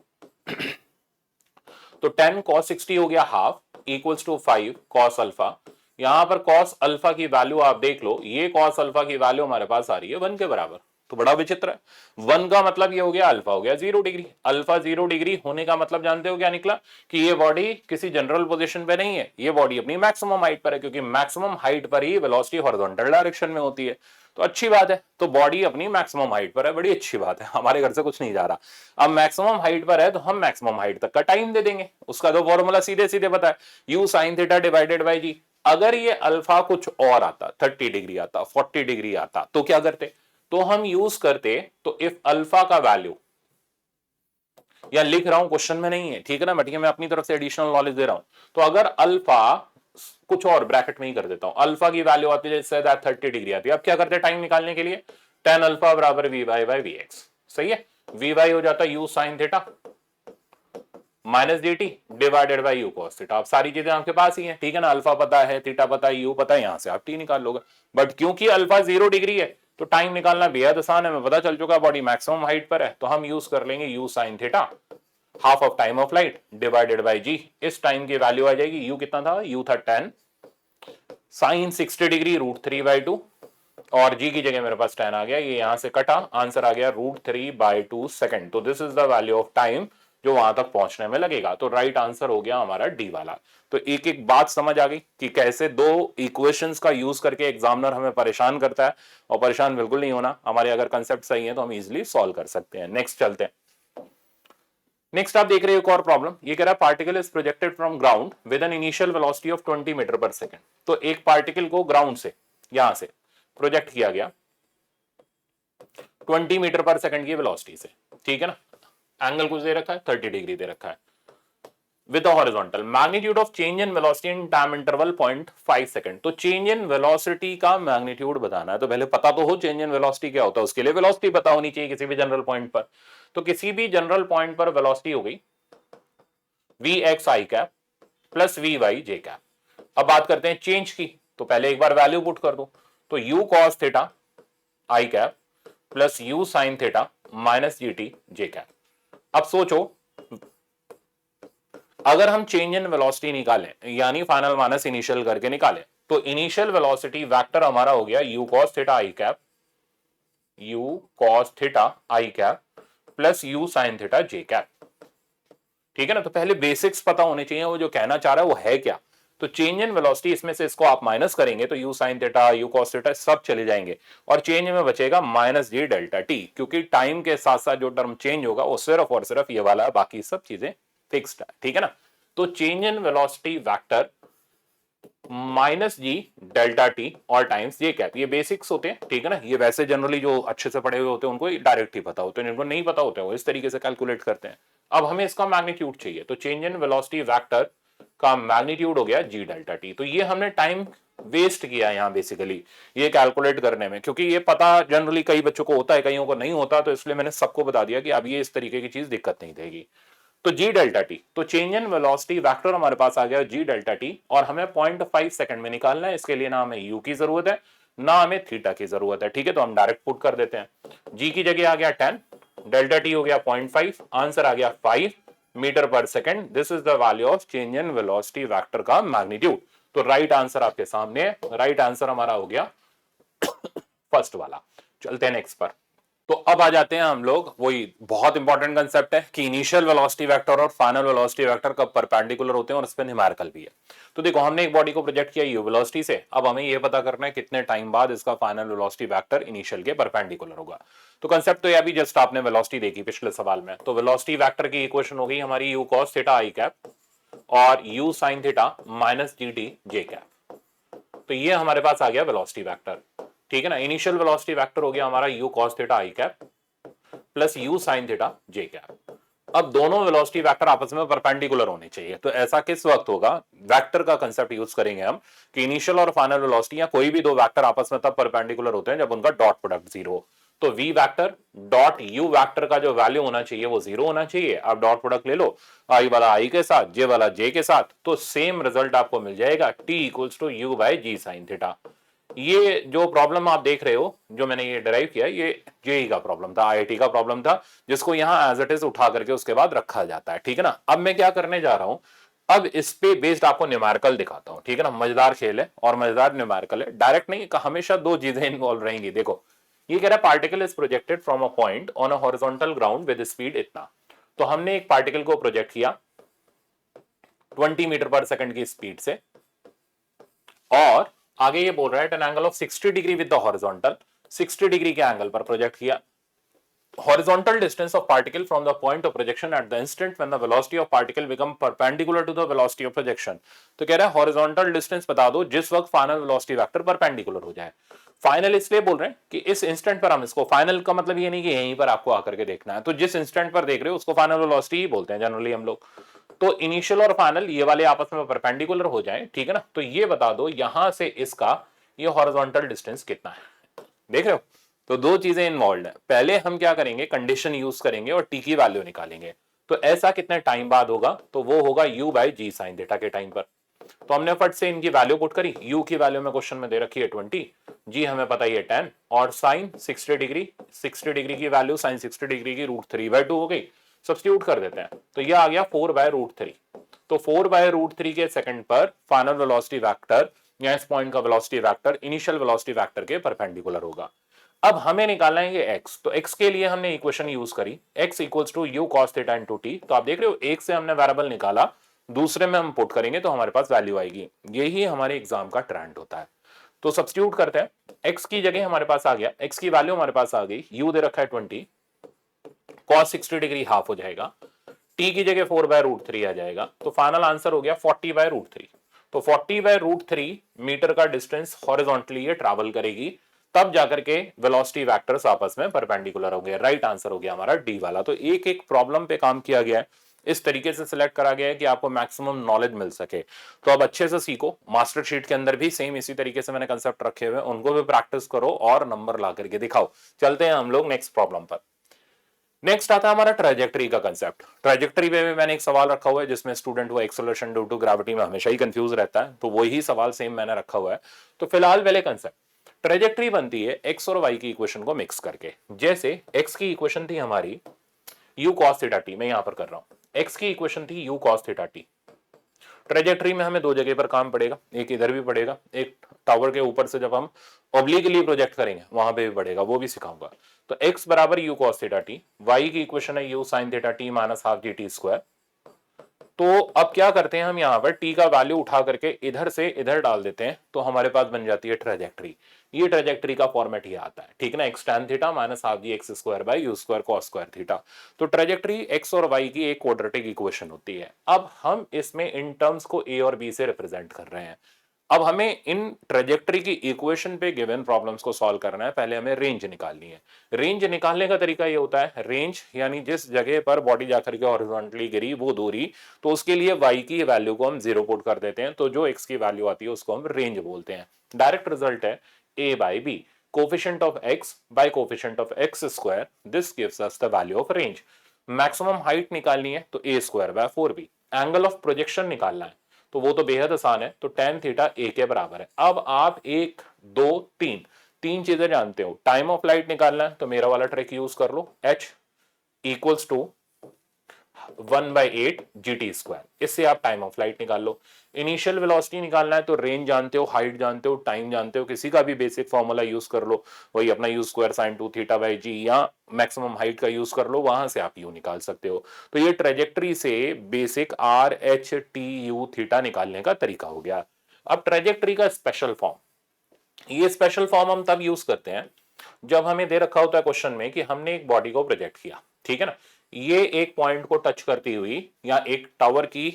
तो 10 cos 60 हो गया हाफ इक्वल्स टू 5 cos अल्फा। यहां पर cos अल्फा की वैल्यू आप देख लो, ये cos अल्फा की वैल्यू हमारे पास आ रही है 1 के बराबर। तो बड़ा विचित्र है, 1 का मतलब ये हो गया अल्फा हो गया 0 डिग्री। अल्फा 0 डिग्री होने का मतलब जानते हो क्या निकला, कि ये बॉडी किसी जनरल पोजीशन पे नहीं है, ये बॉडी अपनी मैक्सिमम हाइट पर है, क्योंकि मैक्सिमम हाइट पर ही वेलोसिटी हॉरिजॉन्टल डायरेक्शन में होती है। तो अच्छी बात है, तो बॉडी अपनी मैक्सिमम हाइट पर है, बड़ी अच्छी बात है, हमारे घर से कुछ नहीं जा रहा। अब मैक्सिमम हाइट पर है तो हम मैक्सिमम हाइट तक का टाइम दे देंगे, उसका तो फॉर्मूला सीधे सीधे पता है, u sine theta divided by g. अगर ये अल्फा कुछ और आता, 30 डिग्री आता, 40 डिग्री आता, तो क्या करते, तो हम यूज करते, तो इफ अल्फा का वैल्यू, या लिख रहा हूं क्वेश्चन में नहीं है, ठीक है ना, बट मैं अपनी तरफ से एडिशनल नॉलेज दे रहा हूं। तो अगर अल्फा कुछ और ब्रैकेट में ही कर देता हूं, अल्फा की वैल्यू आती है जैसे 30 डिग्री आती है, अब क्या करते हैं टाइम निकालने के लिए, tan अल्फा बराबर vy/vx। सही है, vy हो जाता है u sin theta minus dt divided by u cos theta. अब सारी चीजें आपके पास ही हैं, ठीक है ना, अल्फा पता है, थीटा पता है, u पता है, यहां से आप t निकाल लोगे। बट क्योंकि अल्फा 0 डिग्री है तो टाइम निकालना बेहद आसान है, हमें पता चल चुका बॉडी मैक्सिमम हाइट पर है, तो हम यूज कर लेंगे u sin theta half of time of flight divided by g. इस टाइम की वैल्यू आ जाएगी, u कितना था, u था 10 साइन 60 डिग्री √3/2, और g की जगह मेरे पास 10 आ गया, ये यहां से कटा, आंसर आ गया √3/2 सेकंड। तो this is the value of time जो वहां तक पहुंचने में लगेगा। तो राइट आंसर हो गया हमारा डी वाला। तो एक एक बात समझ आ गई कि कैसे दो इक्वेशंस का यूज करके एग्जामिनर हमें परेशान करता है, और परेशान बिल्कुल नहीं होना, हमारे अगर कंसेप्ट सही है तो हम इजिली सॉल्व कर सकते हैं। नेक्स्ट चलते हैं। नेक्स्ट आप देख रहे हो एक और प्रॉब्लम, ये कह रहा है particle is projected from ground with an initial velocity of 20 metre per second. तो एक पार्टिकल को ग्राउंड से, यहां से प्रोजेक्ट किया गया 20 मीटर पर सेकंड की वेलोसिटी से, ठीक है ना, एंगल कुछ दे रखा है 30 डिग्री दे रखा है। With horizontal magnitude of change in velocity in time interval 0.5 second. तो चेंज इन वेलोसिटी का मैग्नीट्यूड बताना है, तो पहले पता तो हो चेंज इन वेलोसिटी क्या होता है, उसके लिए वेलोसिटी पता होनी चाहिए किसी भी जनरल पॉइंट पर। तो किसी भी जनरल पॉइंट पर वेलोसिटी हो गई v x i cap plus v y j cap. अब बात करते हैं चेंज की, तो पहले एक बार वैल्यू पुट कर दो, तो you cos theta i cap plus you sine theta minus g t j cap. अब सोचो अगर हम चेंज इन वेलोसिटी निकालें यानी फाइनल माइनस इनिशियल करके निकालें, तो इनिशियल वेलोसिटी वेक्टर हमारा हो गया you cos theta i cap, you cos theta i cap plus you sine theta J cap. ठीक है ना, तो पहले बेसिक्स पता होने चाहिए वो जो कहना चाह रहा है वो है क्या। तो चेंज इन वेलोसिटी, इसमें से इसको आप माइनस करेंगे तो you sine theta you cos theta सब चले जाएंगे और चेंज में बचेगा माइनस जी डेल्टा टी, क्योंकि टाइम के साथ साथ जो टर्म चेंज होगा वो सिर्फ और सिर्फ ये वाला है, बाकी सब चीजें फिक्स्ड है। ठीक है ना, तो change in velocity vector minus g delta t और टाइम्स जे कैप, ये बेसिक्स होते हैं। ठीक है ना, ये वैसे जनरली जो अच्छे से पढ़े हुए होते हैं उनको डायरेक्ट ही पता होता है, इनको नहीं पता होता है वो इस तरीके से कैलकुलेट करते हैं। अब हमें इसका मैग्नीट्यूड चाहिए, तो चेंज इन वेलोसिटी वेक्टर का मैग्नीट्यूड हो गया जी डेल्टा टी। तो ये हमने टाइम वेस्ट किया यहाँ बेसिकली ये कैलकुलेट करने में, क्योंकि ये पता जनरली कई बच्चों को होता है कईयों को नहीं होता, तो इसलिए मैंने सबको बता दिया कि अब ये इस तरीके की चीज दिक्कत नहीं देगी। तो जी डेल्टा टी, तो चेंज इन वेलोसिटी वेक्टर हमारे पास आ गया जी डेल्टा टी, और हमें 0.5 सेकंड में निकालना है। इसके लिए ना हमें यू की जरूरत है ना हमें थीटा की जरूरत है। ठीक है, तो हम डायरेक्ट पुट कर देते हैं, जी की जगह आ गया 10, डेल्टा टी हो गया 0.5, आंसर आ गया 5 metre per second. This is the value of change in velocity vector का मैग्नीट्यूड। तो राइट आंसर आपके सामने है, राइट आंसर हमारा हो गया फर्स्ट वाला। चलते हैं नेक्स्ट पर। तो अब आ जाते हैं हम लोग, वही बहुत इंपॉर्टेंट कंसेप्ट है कि इनिशियल वेलोसिटी वेक्टर और फाइनल वेलोसिटी वेक्टर कब परपेंडिकुलर होते हैं और इस पे न्यूमेरिकल भी है। तो देखो हमने एक बॉडी को प्रोजेक्ट किया यू वेलोसिटी से, अब हमें ये पता करना है कितने टाइम बाद इसका फाइनल वेलोसिटी वेक्टर इनिशियल के परपेंडिकुलर होगा। तो कंसेप्ट तो ये अभी जस्ट आपने वेलोसिटी देखी पिछले सवाल में, तो वेलोसिटी वेक्टर की इक्वेशन हो गई हमारी u cos theta i cap और u sine theta minus g t j cap. तो ये हमारे पास आ गया वेलोसिटी वेक्टर। ठीक है ना, इनिशियल वेलोसिटी वेक्टर हो गया हमारा you cos theta i cap plus you sine theta J cap. अब दोनों वेलोसिटी वेक्टर आपस में परपेंडिकुलर होने चाहिए, तो ऐसा किस वक्त होगा, वेक्टर का कंसेप्ट यूज करेंगे हम कि इनिशियल और फाइनल वेलोसिटी या कोई भी दो वेक्टर आपस में तब परपेंडिकुलर होते हैं जब उनका डॉट प्रोडक्ट जीरो हो। तो v vector dot u vector का जो वैल्यू होना चाहिए वो जीरो होना चाहिए। आप डॉट प्रोडक्ट ले लो, आई वाला आई के साथ जे वाला जे के साथ, तो सेम रिजल्ट आपको मिल जाएगा, t equals to u by g sine theta. ये जो प्रॉब्लम आप देख रहे हो जो मैंने ये डिराइव किया, ये जेई का प्रॉब्लम था, आईआईटी का प्रॉब्लम था, जिसको यहाँ एज इट इज उठा करके उसके बाद रखा जाता है। ठीक है ना, अब मैं क्या करने जा रहा हूं, अब इस पे बेस्ड आपको न्यूमेरिकल दिखाता हूं। ठीक है ना, मजेदार खेल है और मजेदार न्यूमेरिकल है, डायरेक्ट नहीं, हमेशा दो चीजें इन्वॉल्व रहेंगी। देखो ये कह रहा है particle is projected from a point on a horizontal ground with speed इतना। तो हमने एक पार्टिकल को प्रोजेक्ट किया 20 मीटर पर सेकंड की स्पीड से, और आगे ये बोल रहा है at an angle of 60 degree with the horizontal, 60 degree के एंगल पर प्रोजेक्ट किया। Horizontal distance of particle from the point of projection at the instant when the velocity of particle become perpendicular to the velocity of projection। तो कह रहा है horizontal distance बता दो जिस वक्त फाइनल वेलोसिटी वेक्टर परपेंडिकुलर हो जाए। फाइनल इसलिए बोल रहे हैं कि इस इंस्टेंट पर हम इसको, फाइनल का मतलब ये नहीं कि यहीं पर आपको आकर के देखना है, तो जिस इंस्टेंट पर देख रहे हो उसको फाइनल वेलोसिटी ही बोलते हैं जनरली हम लोग। तो इनिशियल और फाइनल ये वाले आपस में परपेंडिकुलर हो जाए, ठीक है ना, तो ये बता दो यहां से इसका ये हॉरिजॉन्टल डिस्टेंस कितना है। देख रहे हो, तो दो चीजें इन्वॉल्व है। पहले हम क्या करेंगे, कंडीशन यूज करेंगे और टी की वैल्यू निकालेंगे। तो ऐसा कितने टाइम बाद होगा, तो वो होगा u by g sine theta के टाइम पर। तो हमने फट से इनकी वैल्यू पुट करी, यू की वैल्यू में क्वेश्चन में दे रखी है 20, जी हमें पता है 10, और साइन 60 डिग्री, 60 डिग्री की वैल्यू साइन 60 डिग्री की √3/2 हो गई। सब्स्टिट्यूट कर देते हैं तो ये आ गया 4/√3। तो 4/√3 के सेकंड पर फाइनल वेलोसिटी वेक्टर या इस पॉइंट का velocity vector initial velocity vector के परपेंडिकुलर होगा। अब हमें निकालना है ये x, तो x के लिए हमने इक्वेशन यूज करी x equals to u cos theta into t. तो आप देख रहे हो एक से हमने वेरिएबल निकाला, दूसरे में हम पुट करेंगे तो हमारे पास वैल्यू आएगी। यही हमारे एग्जाम का ट्रेंड होता है। तो सब्स्टिट्यूट करते हैं, x की जगह हमारे पास आ गया, x की वैल्यू हमारे पास आ गई, u दे रखा है 20, cos 60 डिग्री हाफ हो जाएगा, t की जगह 4/√3 आ जाएगा, तो फाइनल आंसर हो गया 40/√3। तो 40/√3 मीटर का डिस्टेंस हॉरिजॉन्टली ये ट्रैवल करेगी, तब जाकर के वेलोसिटी वेक्टर्स आपस में परपेंडिकुलर हो गए। राइट आंसर हो गया हमारा डी वाला। तो एक एक प्रॉब्लम पे काम किया गया है, इस तरीके से सिलेक्ट करा गया है कि आपको मैक्सिमम नॉलेज मिल सके। तो अब अच्छे से सीखो, मास्टर शीट के अंदर भी सेम इसी तरीके से मैंने कंसेप्ट रखे हुए, उनको भी प्रैक्टिस करो और नंबर ला करके दिखाओ। चलते हैं हम लोग नेक्स्ट प्रॉब्लम पर। नेक्स्ट आता है हमारा ट्रेजेक्टरी का कंसेप्ट। ट्रेजेक्टरी पे भी मैंने एक सवाल रखा हुआ है जिसमें स्टूडेंट वो एक्सेलरेशन ड्यू टू ग्रेविटी में हमेशा ही कंफ्यूज रहता है, तो वही सवाल सेम मैंने रखा हुआ है। तो फिलहाल पहले कंसेप्ट, ट्रेजेक्टरी बनती है एक्स और वाई की इक्वेशन को मिक्स करके। जैसे एक्स की इक्वेशन थी हमारी u cos थीटा टी, मैं यहां पर कर रहा हूं, एक्स की इक्वेशन थी u cos theta T. Trajectory में हमें दो जगह पर काम पड़ेगा, एक इधर भी पड़ेगा, एक टावर के ऊपर से जब हम ऑब्लिकली प्रोजेक्ट करेंगे वहां पे भी पड़ेगा, वो भी सिखाऊंगा। तो x बराबर u cos theta T, y की इक्वेशन है u sin theta T minus half g t square. तो अब क्या करते हैं हम यहाँ पर t का वैल्यू उठा करके इधर से इधर डाल देते हैं, तो हमारे पास बन जाती है ट्रेजेक्टरी। ये ट्रेजेक्टरी का फॉर्मेट ये आता है, ठीक है ना, x tan theta minus half g x square by u square cos square theta. तो ट्रेजेक्टरी एक्स और वाई की एक क्वाड्रेटिक इक्वेशन होती है। अब हम इसमें इन टर्म्स को ए और बी से रिप्रेजेंट कर रहे हैं। अब हमें इन ट्रेजेक्टरी की इक्वेशन पे गिवन प्रॉब्लम्स को सॉल्व करना है। पहले हमें रेंज निकालनी है। रेंज निकालने का तरीका ये होता है, रेंज यानी जिस जगह पर बॉडी जाकर के हॉरिजॉन्टली गिरी वो दूरी, तो उसके लिए y की वैल्यू को हम जीरो पुट कर देते हैं, तो जो x की वैल्यू आती है उसको हम रेंज बोलते हैं। डायरेक्ट रिजल्ट है a by b, coefficient of x by coefficient of x square, this gives us the value of range. Maximum height निकालनी है तो a square by 4b। Angle of projection निकालना है तो वो तो बेहद आसान है, तो tan थीटा a के बराबर है। अब आप एक दो तीन तीन चीजें जानते हो। टाइम ऑफ लाइट निकालना है तो मेरा वाला ट्रिक यूज कर लो, h equals to 1/8 g t square, इससे आप टाइम ऑफ लाइट निकाल लो। इनिशियल वेलोसिटी निकालना है तो रेंज जानते हो, हाइट जानते हो, टाइम जानते हो, किसी का भी बेसिक फॉर्मूला यूज कर लो, वही अपना u square sine 2 theta by g, या मैक्सिमम हाइट का यूज कर लो, वहां से आप यू निकाल सकते हो। तो ये ट्रेजेक्टरी से basic R H T U theta निकालने का तरीका हो गया। अब ट्रेजेक्टरी का स्पेशल फॉर्म, ये स्पेशल फॉर्म हम तब यूज करते हैं जब हमें दे रखा होता है क्वेश्चन में कि हमने एक बॉडी को प्रोजेक्ट किया, ठीक है ना, ये एक पॉइंट को टच करती हुई या एक टावर की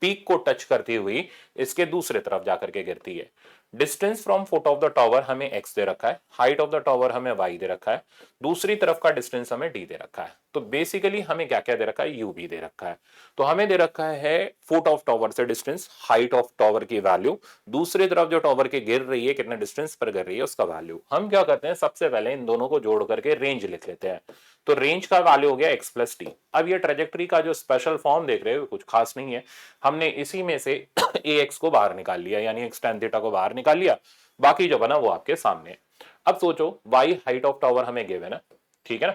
पीक को टच करती हुई इसके दूसरे तरफ जाकर के गिरती है। Distance from foot of the tower हमें x दे रखा है, हाइट ऑफ द टावर हमें y दे रखा है, दूसरी तरफ का डिस्टेंस हमें d दे रखा है। तो बेसिकली हमें क्या क्या दे रखा है, u भी दे रखा है। तो हमें दे रखा है फुट ऑफ टावर से डिस्टेंस, हाइट ऑफ टावर की वैल्यू, दूसरी तरफ जो टावर के गिर रही है कितने डिस्टेंस पर गिर रही है उसका वैल्यू। हम क्या करते हैं, सबसे पहले इन दोनों को जोड़ करके रेंज लिख लेते हैं। तो रेंज का वैल्यू हो गया x प्लस टी। अब ये ट्रेजेक्टरी का जो स्पेशल फॉर्म देख रहे हो कुछ खास नहीं है, हमने इसी में से ax को बाहर निकाल लिया, यानी x tan थीटा को बाहर निकाल लिया, बाकी जो बना वो आपके सामने है। अब सोचो y हाइट ऑफ टावर हमें गिवन है, ठीक है ना,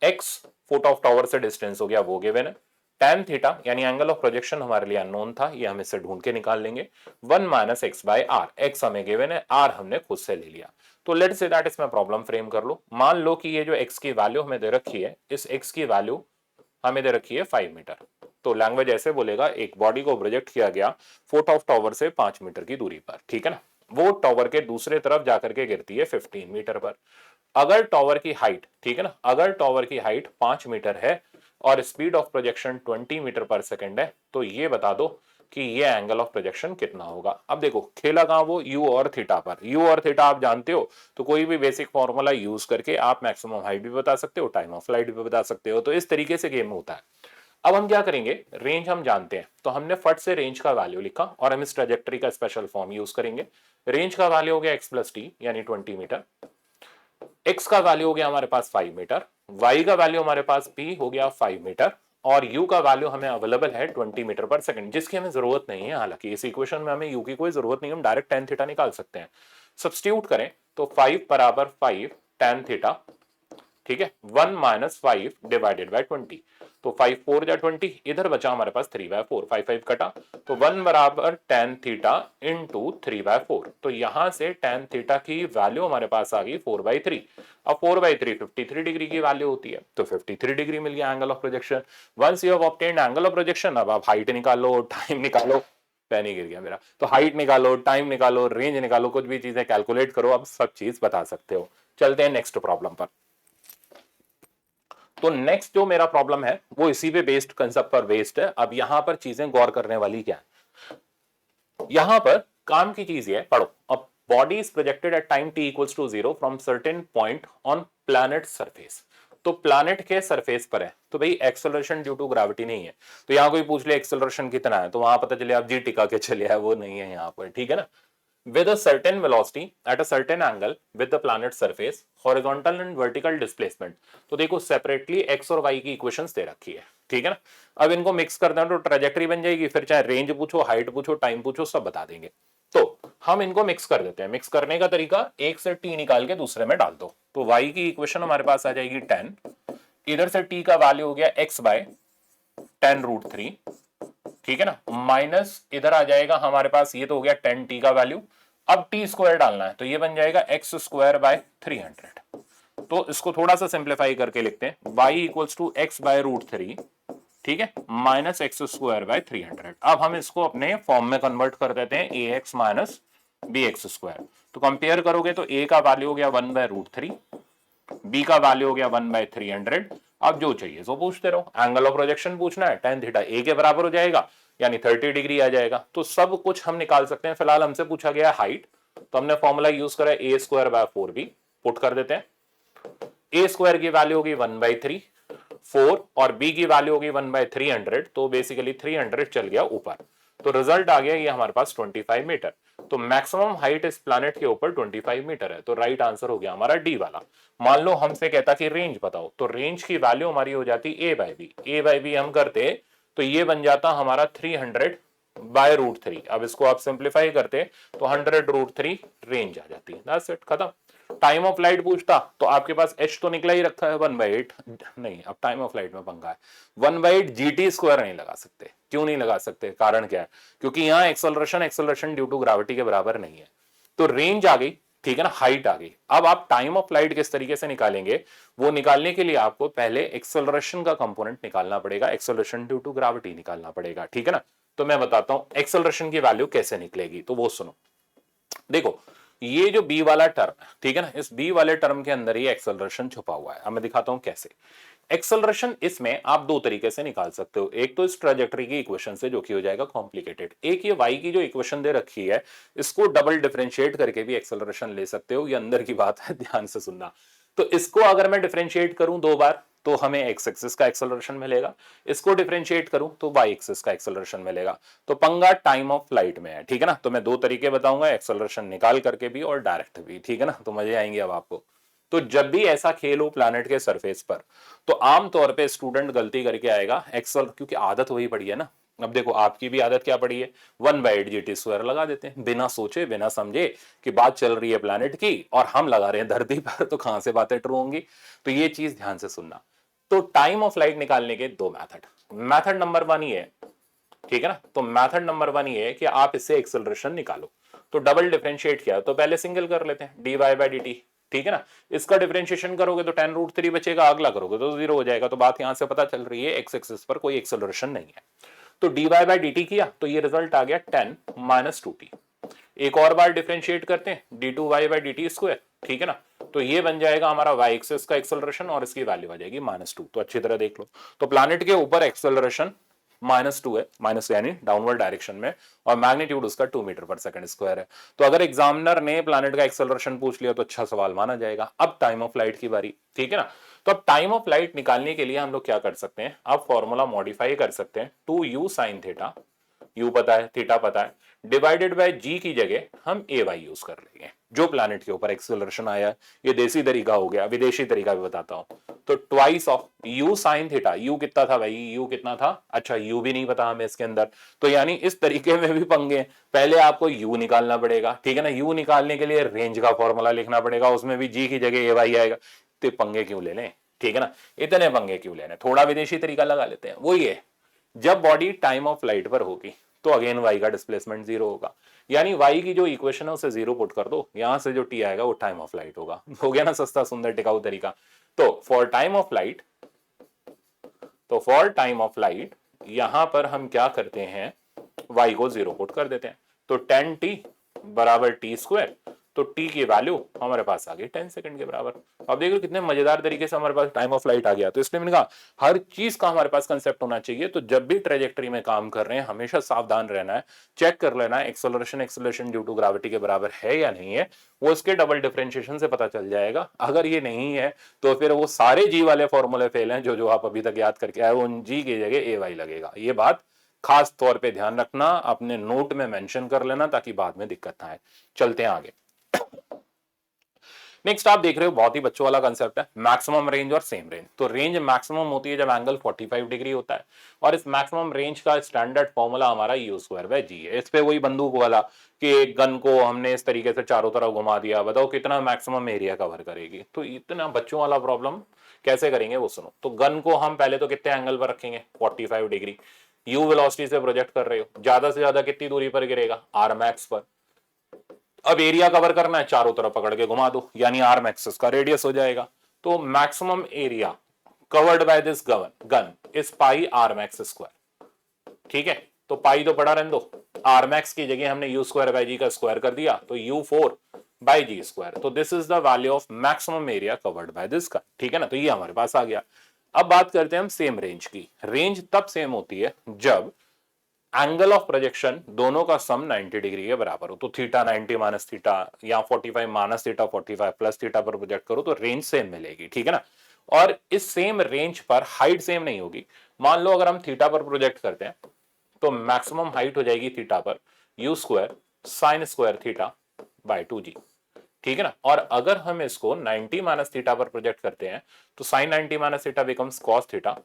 x फुट ऑफ टावर से डिस्टेंस हो गया वो गिवन है, tan थीटा यानी एंगल ऑफ प्रोजेक्शन हमारे लिए अननोन था, ये हम इससे ढूंढ के निकाल लेंगे, 1 minus x by R, x हमें गिवन है, आर हमने खुद से ले लिया। तो लेट्स से दैट इसमें प्रॉब्लम फ्रेम कर लो। मान लो कि ये जो x की वैल्यू हमें दे रखी है, इस x की वैल्यू हमें दे रखी है 5 मीटर। तो लैंग्वेज ऐसे बोलेगा, एक बॉडी को प्रोजेक्ट किया गया फुट ऑफ टावर से 5 मीटर की दूरी पर, ठीक है ना, वो टावर के दूसरे तरफ जाकर के गिरती है 15 मीटर पर। अगर टावर की हाइट, ठीक है ना, अगर टावर की हाइट 5 मीटर है और speed of projection 20 metre per second है, तो ये बता दो कि ये एंगल ऑफ प्रोजेक्शन कितना होगा। अब देखो खेला कहां, वो u और थीटा पर। u और थीटा आप जानते हो, तो कोई भी बेसिक फॉर्मूला यूज करके आप मैक्सिमम हाइट भी बता सकते हो, टाइम ऑफ फ्लाइट भी बता सकते हो। तो इस तरीके से गेम होता है। अब हम क्या करेंगे, रेंज हम जानते हैं, तो हमने फट से रेंज का वैल्यू लिखा और हम इस ट्रेजेक्टरी का स्पेशल फॉर्म यूज करेंगे। रेंज का वैल्यू हो गया x प्लस टी यानी 20 मीटर, x का वैल्यू हो गया हमारे पास 5 मीटर, y का वैल्यू हमारे पास p हो गया 5 मीटर, और u का वैल्यू हमें अवेलेबल है 20 मीटर पर सेकंड, जिसकी हमें जरूरत नहीं है। हालांकि इस इक्वेशन में हमें u की कोई जरूरत नहीं, हम डायरेक्ट tan थीटा निकाल सकते हैं। सब्स्टिट्यूट करें तो 5 बराबर 5 tan थीटा, ठीक है, 1 माइनस 5 डिवाइडेड बाय 20, तो 5 4 जा 20, इधर बचा हमारे पास 3/4, 5 5 कटा, तो 1 बराबर tan थीटा इंटू 3/4। तो यहां से tan थीटा की वैल्यू हमारे पास आ गई 4/3। अब 4/3 53 डिग्री की वैल्यू होती है, तो 53 डिग्री मिल गया angle of projection. Once you have obtained angle of projection, अब आप हाइट निकालो, टाइम निकालो, पेन ही गिर गया मेरा, तो हाइट निकालो, टाइम निकालो, रेंज निकालो, कुछ भी चीजें कैलकुलेट करो, अब सब चीज बता सकते हो। चलते हैं नेक्स्ट प्रॉब्लम पर। तो नेक्स्ट जो मेरा प्रॉब्लम है वो इसी पे बेस्ड कंसेप्ट पर बेस्ड है। अब यहां पर चीजें गौर करने वाली क्या है, यहां पर काम की चीज ये है, पढ़ो। अब body is projected at time t equals to 0 from certain point on planet surface. तो प्लैनेट के सरफेस पर है, तो भाई एक्सेलरेशन ड्यू टू ग्रेविटी नहीं है। तो यहाँ कोई पूछ ले एक्सेलरेशन कितना है, तो वहां पता चले आप जी टिका के चले आए, वो नहीं है यहाँ पर, ठीक है ना। with a certain velocity at a certain angle with the planet surface horizontal and vertical displacement। तो देखो सेपरेटली x और y की इक्वेशंस दे रखी है, ठीक है ना। अब इनको मिक्स कर दें तो ट्रेजेक्टरी बन जाएगी, फिर चाहे रेंज पूछो, हाइट पूछो, टाइम पूछो, सब बता देंगे। तो हम इनको मिक्स कर देते हैं। मिक्स करने का तरीका, एक से t निकाल के दूसरे में डाल दो, तो y की इक्वेशन हमारे पास आ जाएगी 10, इधर से t का वैल्यू हो गया x बाय 10√3, ठीक है ना, माइनस इधर आ जाएगा हमारे पास, ये तो हो गया 10t का वैल्यू। अब टी स्क्वायर डालना है, तो ये बन जाएगा एक्स स्क्वायर बाय 300। तो इसको थोड़ा सा सिंप्लीफाई करके लिखते हैं, y equals to x by √3, ठीक है, माइनस एक्स स्क्वायर बाय 300। अब हम इसको अपने फॉर्म में कन्वर्ट कर देते हैं, a x minus b x square. तो कंपेयर करोगे तो a का वैल्यू हो गया 1/√3, b का वैल्यू हो गया 1/300। अब जो चाहिए सो पूछते रहो। एंगल ऑफ प्रोजेक्शन पूछना है, tan थीटा a के बराबर हो जाएगा, यानी 30 डिग्री आ जाएगा। तो सब कुछ हम निकाल सकते हैं। फिलहाल हमसे पूछा गया हाइट, तो हमने फॉर्मूला यूज करा a square by 4b, put कर देते हैं। a स्क्वायर की वैल्यू होगी 1/3, 4 और b की वैल्यू होगी 1/300, तो बेसिकली 300 चल गया ऊपर। तो रिजल्ट आ गया ये हमारे पास 25 मीटर। तो मैक्सिमम हाइट इस प्लैनेट के ऊपर 25 मीटर है। तो राइट आंसर हो गया हमारा डी वाला। मान लो हमसे कहता कि रेंज बताओ, तो रेंज की वैल्यू हमारी हो जाती a/b हम करते तो ये बन जाता हमारा 300/√3। अब इसको आप सिंप्लीफाई करते तो 100√3 रेंज आ जाती है। दैट्स इट, खत्म। टाइम ऑफ लाइट पूछता तो आपके पास h तो निकला ही रखा है 1/8, नहीं अब टाइम ऑफ लाइट में पंगा है, 1/8 GT स्क्वायर नहीं लगा सकते। क्यों नहीं लगा सकते, कारण क्या है, क्योंकि यहाँ एक्सेलरेशन ड्यू टू ग्रेविटी के बराबर नहीं है। तो रेंज आ गई, ठीक है ना, हाइट आ गई। अब आप टाइम ऑफ लाइट किस तरीके से निकालेंगे, वो निकालने के लिए आपको पहले एक्सेलरेशन का कंपोनेंट निकालना पड़ेगा, एक्सेलरेशन ड्यू टू ग्रेविटी निकालना पड़ेगा, ठीक है ना। तो मैं बताता हूं एक्सेलरेशन की वैल्यू कैसे निकलेगी, तो वो सुनो। देखो ये जो बी वाला टर्म है, ठीक है ना, इस बी वाले टर्म के अंदर ही एक्सेलरेशन छुपा हुआ है। अब मैं दिखाता हूं कैसे। एक्सेलरेशन इसमें आप दो तरीके से निकाल सकते हो, एक तो इस ट्रेजेक्टरी की इक्वेशन से, जो कि हो जाएगा कॉम्प्लिकेटेड, एक ये वाई की जो इक्वेशन दे रखी है, इसको डबल डिफरेंशिएट करके भी एक्सेलरेशन ले सकते हो। ये अंदर की बात है, ध्यान से सुनना। तो इसको अगर मैं डिफरेंशिएट करूं दो बार, तो हमें एक्स एक्सिस का एक्सेलरेशन मिलेगा। इसको डिफरेंशिएट करूं तो वाई एक्सिस का एक्सेलरेशन मिलेगा। तो पंगा टाइम ऑफ फ्लाइट में है, ठीक है ना। तो मैं दो तरीके बताऊंगा, एक्सेलरेशन निकाल करके भी और डायरेक्ट भी, ठीक है ना। तो मजे आएंगे अब आपको। तो जब भी ऐसा खेल हो प्लैनेट के सरफेस पर, तो आमतौर पे स्टूडेंट गलती करके आएगा एक्सेल, क्योंकि आदत वही पड़ी है ना। अब देखो आपकी भी आदत क्या पड़ी है, 1/8 GT स्क्वायर लगा देते हैं, बिना सोचे बिना समझे कि बात चल रही है प्लैनेट की और हम लगा रहे हैं धरती पर, तो कहां से बातें ट्रू होंगी। तो ये चीज ध्यान से सुनना। तो टाइम ऑफ लाइट निकालने के दो मेथड, मेथड नंबर 1 ये है, ठीक है ना। तो मेथड नंबर 1 ये है कि आप इससे एक्सेलरेशन निकालो। तो डबल डिफरेंशिएट किया, तो पहले सिंगल कर लेते हैं, dy/dt, ठीक है ना। इसका डिफरेंशिएशन करोगे तो 10√3 बचेगा, अगला करोगे तो 0 हो जाएगा। तो बात यहां से पता चल रही है एक्स एक्सिस पर कोई एक्सेलरेशन नहीं है। तो dy/dt किया तो ये रिजल्ट आ गया 10 - 2t। एक और बार डिफरेंशिएट करते हैं, d2y/dt स्क्वायर, ठीक है ना। तो ये बन जाएगा हमारा y एक्सिस का एक्सेलरेशन और इसकी वैल्यू आ जाएगी -2। तो अच्छी तरह देख लो, तो प्लैनेट के ऊपर एक्सेलरेशन -2 है, माइनस यानी डाउनवर्ड डायरेक्शन में, और मैग्नीट्यूड उसका 2 मीटर पर सेकंड स्क्वायर है। तो अगर एग्जामिनर ने प्लैनेट का एक्सेलरेशन पूछ लिया तो अच्छा सवाल माना जाएगा। अब टाइम ऑफ लाइट की बारी, ठीक है ना। तो अब टाइम ऑफ लाइट निकालने के लिए हम लोग क्या कर सकते हैं, अब फॉर्मूला मॉडिफाई कर सकते हैं, 2u sin थीटा, u पता है, थीटा पता है, डिवाइडेड बाय g की जगह हम ay यूज कर लेंगे, जो प्लैनेट के ऊपर एक्सेलरेशन आया है। ये देसी तरीका हो गया, विदेशी तरीका भी बताता हूं। तो twice of u sin theta, u कितना था भाई, u कितना था, अच्छा u भी नहीं पता हमें इसके अंदर। तो यानी इस तरीके में भी पंगे, पहले आपको u निकालना पड़ेगा, ठीक है ना। u निकालने के लिए रेंज का फॉर्मूला लिखना पड़ेगा, उसमें भी g की जगह ay आएगा। तो पंगे क्यों ले लें, ठीक है ना, इतने पंगे क्यों लेने, थोड़ा विदेशी तरीका लगा लेते हैं। वो ये, जब बॉडी टाइम ऑफ लाइट पर होगी तो अगेन y का डिस्प्लेसमेंट 0 होगा, यानी y की जो इक्वेशन है उसे 0 पुट कर दो, यहां से जो t आएगा वो टाइम ऑफ लाइट होगा। हो गया ना सस्ता सुंदर टिकाऊ तरीका। तो फॉर टाइम ऑफ लाइट, यहां पर हम क्या करते हैं, y को 0 पुट कर देते हैं। तो 10t बराबर t स्क्वायर तो टी की वैल्यू हमारे पास आ गई 10 सेकंड के बराबर। अब देखो कितने मजेदार तरीके से हमारे पास टाइम ऑफ फ्लाइट आ गया। तो इसलिए मैंने कहा हर चीज का हमारे पास कंसेप्ट होना चाहिए। तो जब भी ट्रेजेक्टरी में काम कर रहे हैं हमेशा सावधान रहना है, चेक कर लेना है एक्सेलरेशन ड्यू टू ग्रेविटी के बराबर है या नहीं है। वो इसके डबल डिफरेंशिएशन से पता चल जाएगा। अगर ये नहीं है तो फिर वो सारे जी वाले फॉर्मूले फेल हैं जो जो आप अभी तक याद करके आए, उन जी की जगह ए वाई लगेगा। ये बात खास तौर पे ध्यान रखना, अपने नोट में मेंशन कर लेना ताकि बाद में दिक्कत ना आए। चलते हैं आगे। नेक्स्ट आप देख रहे हो बहुत ही बच्चों वाला कंसेप्ट है, मैक्सिमम रेंज और सेम रेंज। तो रेंज मैक्सिमम होती है जब एंगल 45 डिग्री होता है, और इस मैक्सिमम रेंज का स्टैंडर्ड फॉर्मूला हमारा यू स्क्वायर बाय जी है। इस पे वही बंदूक वाला कि एक गन को हमने इस तरीके से चारों तरफ घुमा दिया, बताओ कितना मैक्सिमम एरिया कवर करेगी। तो इतना बच्चों वाला प्रॉब्लम कैसे करेंगे वो सुनो। तो गन को हम पहले तो कितने एंगल पर रखेंगे, 45 डिग्री। यू वेलोसिटी से प्रोजेक्ट कर रहे हो, ज्यादा से ज्यादा कितनी दूरी पर गिरेगा, आर मैक्स पर। अब एरिया कवर करना है, चारों तरफ पकड़ के घुमा दो, यानी आर्म एक्सिस का रेडियस हो जाएगा। तो maximum area covered by this gun is pi arm x square. ठीक है, तो पाई तो पड़ा रहने दो, आर्म एक्स की जगह हमने यू स्क्वायर बाय जी का स्क्वायर कर दिया, तो यू 4 बाई जी स्क्वायर। तो this is the value of maximum area covered by this gun. ठीक है ना, तो ये हमारे पास आ गया। अब बात करते हैं हम सेम रेंज की। रेंज तब सेम होती है जब एंगल ऑफ प्रोजेक्शन दोनों का सम 90 डिग्री के बराबर हो। तो थीटा 90 माइनस थीटा या 45 माइनस थीटा 45 प्लस थीटा पर प्रोजेक्ट करो तो रेंज सेम मिलेगी। ठीक है ना, और इस सेम रेंज पर हाइट सेम नहीं होगी। मान लो अगर हम थीटा पर प्रोजेक्ट करते हैं तो मैक्सिमम हाइट हो जाएगी थीटा पर you square sine square theta by 2g। ठीक है ना, और अगर हम इसको 90 माइनस थीटा पर प्रोजेक्ट करते हैं तो sine 90 minus theta becomes cos theta,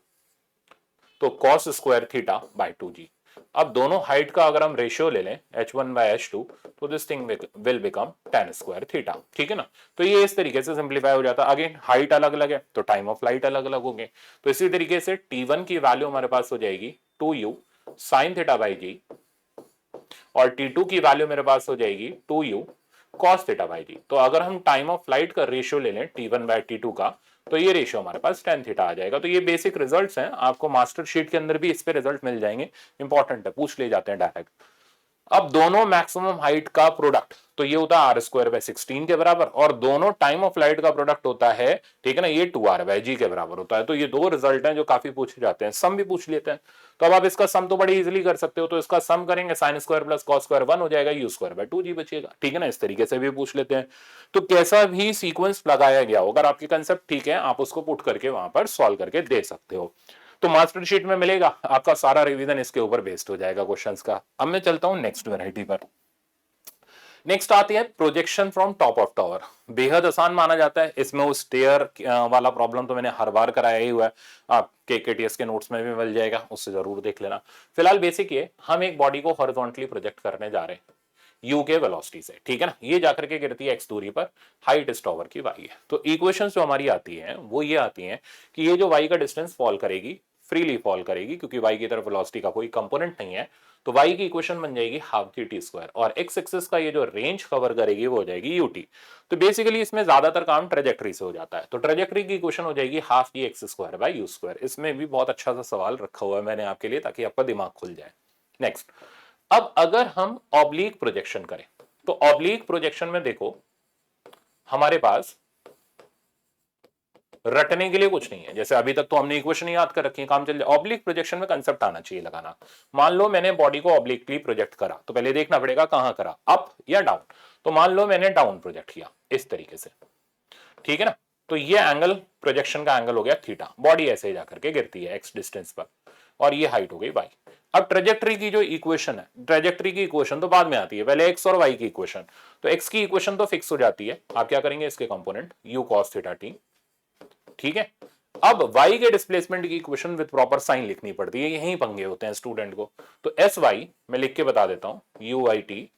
तो cos square theta by 2g। अब दोनों हाइट का अगर हम रेशियो ले लें h1 बाय h2 तो this thing will become tan square theta. ठीक है ना, तो ये इस तरीके से सिंप्लीफाई हो जाता है। अगेन हाइट अलग अलग है तो टाइम ऑफ फ्लाइट अलग अलग होंगे। तो इसी तरीके से t1 की वैल्यू हमारे पास हो जाएगी 2u साइन थीटा बाई जी, और t2 की वैल्यू मेरे पास हो जाएगी 2u cos थीटा बाई जी। तो अगर हम टाइम ऑफ फ्लाइट का रेशियो ले लें t1 बाय t2 का, तो ये रेशियो हमारे पास tan थीटा आ जाएगा। तो ये बेसिक रिजल्ट्स हैं, आपको मास्टर शीट के अंदर भी इस पे रिजल्ट मिल जाएंगे, इंपॉर्टेंट है, पूछ ले जाते हैं डायरेक्ट। अब दोनों मैक्सिमम हाइट का प्रोडक्ट तो ये होता है आर स्क्वायर बाय 16 के बराबर, और दोनों टाइम ऑफ फ्लाइट का प्रोडक्ट होता है, ठीक है ना, ये 2r बाय जी के बराबर होता है। तो ये दो रिजल्ट हैं जो काफी पूछे जाते हैं, सम भी पूछ लेते हैं। तो अब आप इसका सम तो बड़ी इजीली कर सकते हो। तो इसका सम करेंगे sine square plus cos square 1 हो जाएगा, यू स्क्वायर बाय 2g बचेगा। ठीक है ना, इस तरीके से भी पूछ लेते हैं। तो कैसा भी सीक्वेंस लगाया गया हो, अगर आपके कंसेप्ट ठीक है आप उसको पुट करके वहां पर सॉल्व करके दे सकते हो। तो मास्टर शीट में मिलेगा, आपका सारा रिवीजन इसके ऊपर बेस्ड हो जाएगा क्वेश्चंस का। अब मैं चलता हूं नेक्स्ट वैरायटी पर। नेक्स्ट आती है projection from top of tower. बेहद आसान माना जाता है, इसमें वो स्टेयर वाला प्रॉब्लम तो मैंने हर बार कराया ही हुआ है, आपके केटीएस के नोट्स में भी मिल जाएगा, उससे जरूर देख लेना। फिलहाल बेसिक ये, हम एक बॉडी को हॉरिजॉन्टली प्रोजेक्ट करने जा रहे हैं यू के वेलोसिटी से। ठीक है ना, ये जाकर के गिरती है एक्स दूरी पर, हाइट इस टावर की वाई है। तो इक्वेशंस जो हमारी आती हैं वो ये आती हैं कि ये जो वाई का डिस्टेंस फॉल करेगी, फ्रीली फॉल करेगी क्योंकि वाई की तरफ वेलोसिटी का कोई कंपोनेंट नहीं है, तो y की इक्वेशन बन जाएगी हाफ जी टी स्क्वायर, और x एक्सिस का ये जो रेंज कवर करेगी वो हो जाएगी यूटी। तो बेसिकली इसमें ज्यादातर काम ट्रेजेक्टरी से हो जाता है। तो ट्रेजेक्टरी की इक्वेशन हो जाएगी half g x square by u square. इसमें भी बहुत अच्छा सा सवाल रखा हुआ है मैंने आपके लिए ताकि आपका दिमाग खुल जाए। नेक्स्ट, अब अगर हम ऑब्लिक प्रोजेक्शन करें तो ऑब्लिक प्रोजेक्शन में देखो हमारे पास रटने के लिए कुछ नहीं है। जैसे अभी तक तो हमने इक्वेशन याद कर रखी है, काम चल जाए। ऑब्लिक प्रोजेक्शन में कंसेप्ट आना चाहिए लगाना। मान लो मैंने बॉडी को ऑब्लिकली प्रोजेक्ट करा, तो पहले देखना पड़ेगा कहां करा, अप या डाउन। तो मान लो मैंने डाउन प्रोजेक्ट किया इस तरीके से, ठीक है ना, तो ये एंगल प्रोजेक्शन का एंगल हो गया थीटा। बॉडी ऐसे ही जाकर के गिरती है एक्स डिस्टेंस पर, और ये हाइट हो गई वाई। अब ट्रेजेक्टरी की जो इक्वेशन है, ट्रेजेक्टरी की इक्वेशन तो बाद में आती है, पहले एक्स और वाई की इक्वेशन। तो एक्स की इक्वेशन तो फिक्स हो जाती है, आप क्या करेंगे इसके component you cos theta T, ठीक है। अब y के डिस्प्लेसमेंट की इक्वेशन विद प्रॉपर साइन लिखनी पड़ती है, यही पंगे होते हैं स्टूडेंट को। तो एस वाई मैं लिख के बता देता हूं, u y t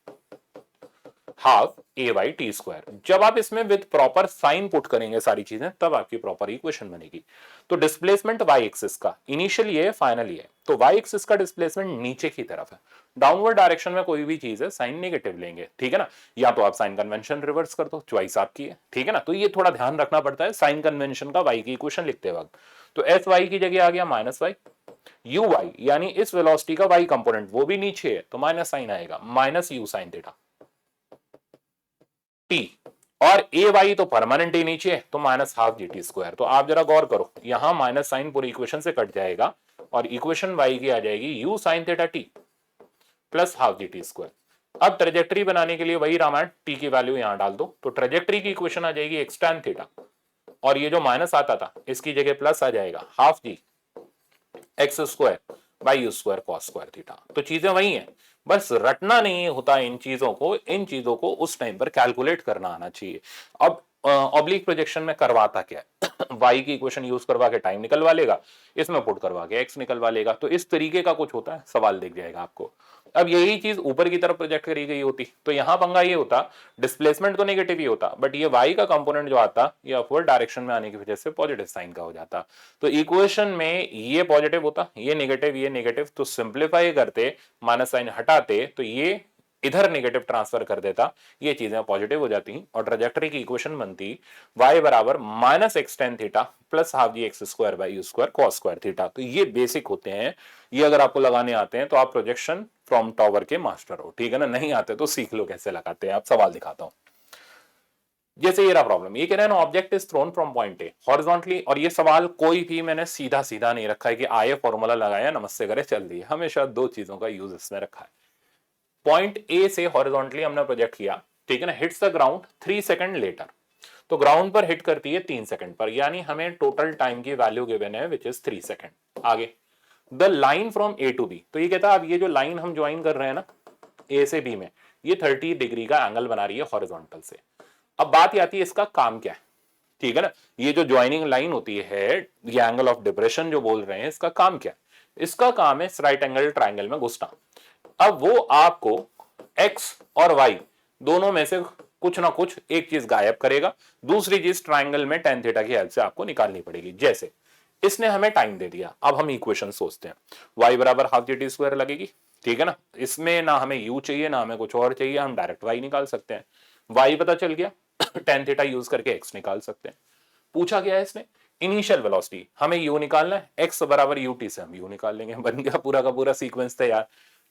half a y t square. जब आप इसमें विद प्रॉपर साइन पुट करेंगे सारी चीजें, तब आपकी प्रॉपर इक्वेशन बनेगी। तो डिस्प्लेसमेंट वाई एक्सिस का इनिशियल ये है, फाइनल ये है। तो वाई एक्सिस का डिस्प्लेसमेंट नीचे की तरफ है, डाउनवर्ड डायरेक्शन में कोई भी चीज है साइन नेगेटिव लेंगे, ठीक है ना। या तो आप साइन कन्वेंशन रिवर्स कर दो, चॉइस आपकी है, ठीक है ना। तो ये थोड़ा ध्यान रखना पड़ता है साइन कन्वेंशन का वाई की इक्वेशन लिखते वक्त। तो एस वाई की जगह आ गया माइनस वाई, यू वाई यानी इस वेलोसिटी का वाई कंपोनेंट वो भी नीचे है तो माइनस साइन आएगा, minus you sine theta. T और ए वाई तो परमानेंट ही नीचे है, तो minus half g t square. तो आप जरा गौर करो, यहां माइनस साइन पूरी इक्वेशन से कट जाएगा और इक्वेशन वाई की आ जाएगी you sine theta T plus half g t square. अब ट्रेजेक्टरी बनाने के लिए वही रामायण, टी की वैल्यू यहां डाल दो, तो ट्रेजेक्टरी की इक्वेशन आ जाएगी एक्स tan थीटा, और ये जो माइनस आता था इसकी जगह प्लस आ जाएगा half g x square by u square cos square theta. तो चीजें वही हैं, बस रटना नहीं होता इन चीजों को उस टाइम पर कैलकुलेट करना आना चाहिए। अब ऑब्लिक प्रोजेक्शन में करवाता क्या है वाई की इक्वेशन यूज करवा के टाइम निकलवा लेगा, इसमें पुट करवा के एक्स निकलवा लेगा, तो इस तरीके का कुछ होता है, सवाल दिख जाएगा आपको। अब यही चीज ऊपर की तरफ प्रोजेक्ट करी गई होती तो यहां पंगा ये होता, डिस्प्लेसमेंट तो नेगेटिव ही होता, बट ये वाई का कंपोनेंट जो आता ये अपवर्ड डायरेक्शन में आने की वजह से पॉजिटिव साइन का हो जाता। तो इक्वेशन में ये पॉजिटिव होता, ये नेगेटिव, तो सिंप्लीफाई करते माइनस साइन हटाते तो ये इधर नेगेटिव ट्रांसफर कर देता, ये चीजें पॉजिटिव हो जाती और ट्रेजेक्टरी की इक्वेशन बनती y बराबर minus x tan theta plus half g x square by u square cos square theta. तो ये बेसिक होते हैं, ये अगर आपको लगाने आते हैं तो आप प्रोजेक्शन फ्रॉम टॉवर के मास्टर हो, ठीक है ना। नहीं आते तो सीख लो कैसे लगाते हैं। आप सवाल दिखाता हूं, जैसे ये रहा प्रॉब्लम, ये कह रहे हैं object is throne from point A horizontally, और ये सवाल कोई भी मैंने सीधा सीधा नहीं रखा है कि आए फॉर्मूला लगाया नमस्ते करे चल दिए, हमेशा दो चीजों का यूज इसमें रखा है। पॉइंट ए से हॉरिजॉन्टली हमने प्रोजेक्ट किया, ठीक है ना, hits the ground 3 second later, तो ग्राउंड पर हिट करती है 3 सेकंड पर, यानी हमें टोटल टाइम की वैल्यू गिवन है विच इज 3 सेकंड। आगे the line from A to B, तो ये कहता है अब ये जो लाइन हम ज्वाइन कर रहे हैं ना ए से बी में, ये 30 डिग्री का एंगल बना रही है हॉरिजॉन्टल से। अब बात आती है इसका काम क्या है, ठीक है ना, ये जो ज्वाइनिंग लाइन होती है, ये एंगल ऑफ डिप्रेशन जो बोल रहे हैं, इसका काम क्या है, इसका काम है इस राइट एंगल ट्राइंगल में घुसना। अब वो आपको एक्स और वाई दोनों में से कुछ ना कुछ एक चीज गायब करेगा, दूसरी चीज ट्राइंगल में टेन थीटा की हेल्प से आपको निकालनी पड़ेगी। जैसे इसने हमें टाइम दे दिया, अब हम इक्वेशन सोचते हैं, y बराबर हाफ जी टी स्क्वायर लगेगी, ठीक है ना, इसमें ना हमें u चाहिए ना हमें कुछ और चाहिए, हम डायरेक्ट y निकाल सकते हैं। y पता चल गया, टेन थीटा यूज करके x निकाल सकते हैं। पूछा गया है इसने इनिशियल वेलोसिटी, हमें u निकालना है, x बराबर ut से हम u निकाल लेंगे, बन गया पूरा का पूरा सीक्वेंस तैयार।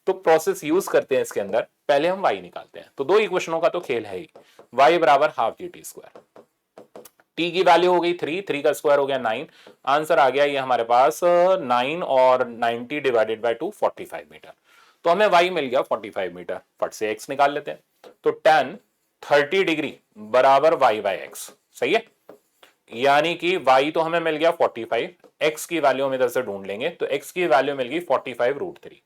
तो प्रोसेस यूज करते हैं इसके अंदर, पहले हम y निकालते हैं, तो दो इक्वेशनों का तो खेल है ही, y बराबर half g t square, T की वैल्यू हो गई 3, 3 का स्क्वायर हो गया 9, आंसर आ गया ये हमारे पास 9 और 90 डिवाइडेड बाय 2 45 मीटर। तो हमें y मिल गया 45 मीटर, फट से x निकाल लेते हैं, तो tan 30 डिग्री बराबर y बाय एक्स, सही है, यानी कि y तो हमें मिल गया 45, x की वैल्यू हम इधर से ढूंढ लेंगे, तो x की वैल्यू मिल गई 45 रूट 3,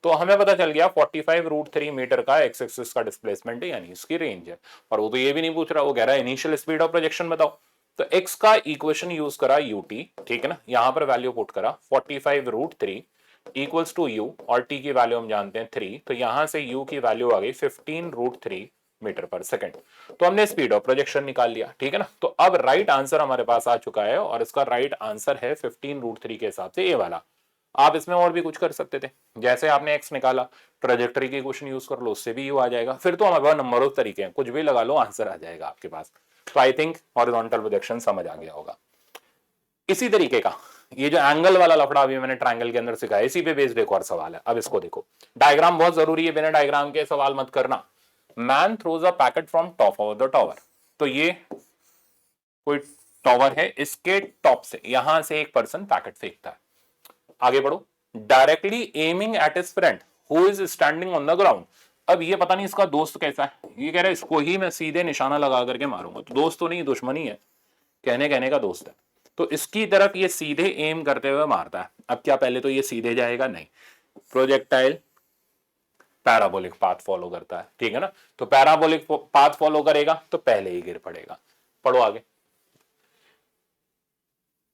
तो हमें पता चल गया 45 रूट 3 मीटर का x एक्सिस का डिस्प्लेसमेंट है, यानी इसकी रेंज है। और वो तो ये भी नहीं पूछ रहा, वो कह रहा है इनिशियल स्पीड ऑफ प्रोजेक्शन बताओ, तो x का इक्वेशन यूज करा ut, ठीक है ना, यहां पर वैल्यू पुट करा 45 रूट 3 इक्वल्स टू u, और t की वैल्यू हम जानते हैं 3, तो यहां से u की वैल्यू आ गई 15 रूट 3 मीटर पर सेकंड, तो हमने स्पीड ऑफ प्रोजेक्शन निकाल लिया, ठीक है ना। तो अब राइट आंसर हमारे पास आ चुका है, और इसका राइट आंसर है 15 रूट 3 के हिसाब से ए वाला। आप इसमें और भी कुछ कर सकते थे, जैसे आपने एक्स निकाला, ट्रेजेक्टरी की क्वेश्चन यूज कर लो, उससे भी यू आ जाएगा, फिर तो हमारे पास नंबर ऑफ तरीके हैं, कुछ भी लगा लो आंसर आ जाएगा आपके पास। तो आई थिंक हॉरिजॉन्टल प्रोजेक्शन समझ आ गया होगा। इसी तरीके का ये जो एंगल वाला लफड़ा अभी मैंने ट्रायंगल के अंदर सिखाया, इसी पे बेस्ड एक और सवाल है। अब इसको देखो, डायग्राम बहुत जरूरी है, बिना डायग्राम के सवाल मत करना। Man throws a packet from top of the tower, तो ये कोई टावर है, इसके टॉप से यहां से एक पर्सन पैकेट फेंकता है, आगे बढ़ो, directly aiming at his friend who is standing on the ground. अब ये पता नहीं इसका दोस्त कैसा है, ये कह रहा है इसको ही मैं सीधे निशाना लगा करके मारूंगा, तो दोस्त तो नहीं दुश्मनी है, कहने का दोस्त है, तो इसकी तरफ ये सीधे एम करते हुए मारता है। अब क्या पहले तो ये सीधे जाएगा, नहीं, प्रोजेक्टाइल पैराबोलिक पाथ फॉलो करता है, ठीक है ना, तो पैराबोलिक पाथ फॉलो करेगा तो पहले ही गिर पड़ेगा। पढ़ो आगे,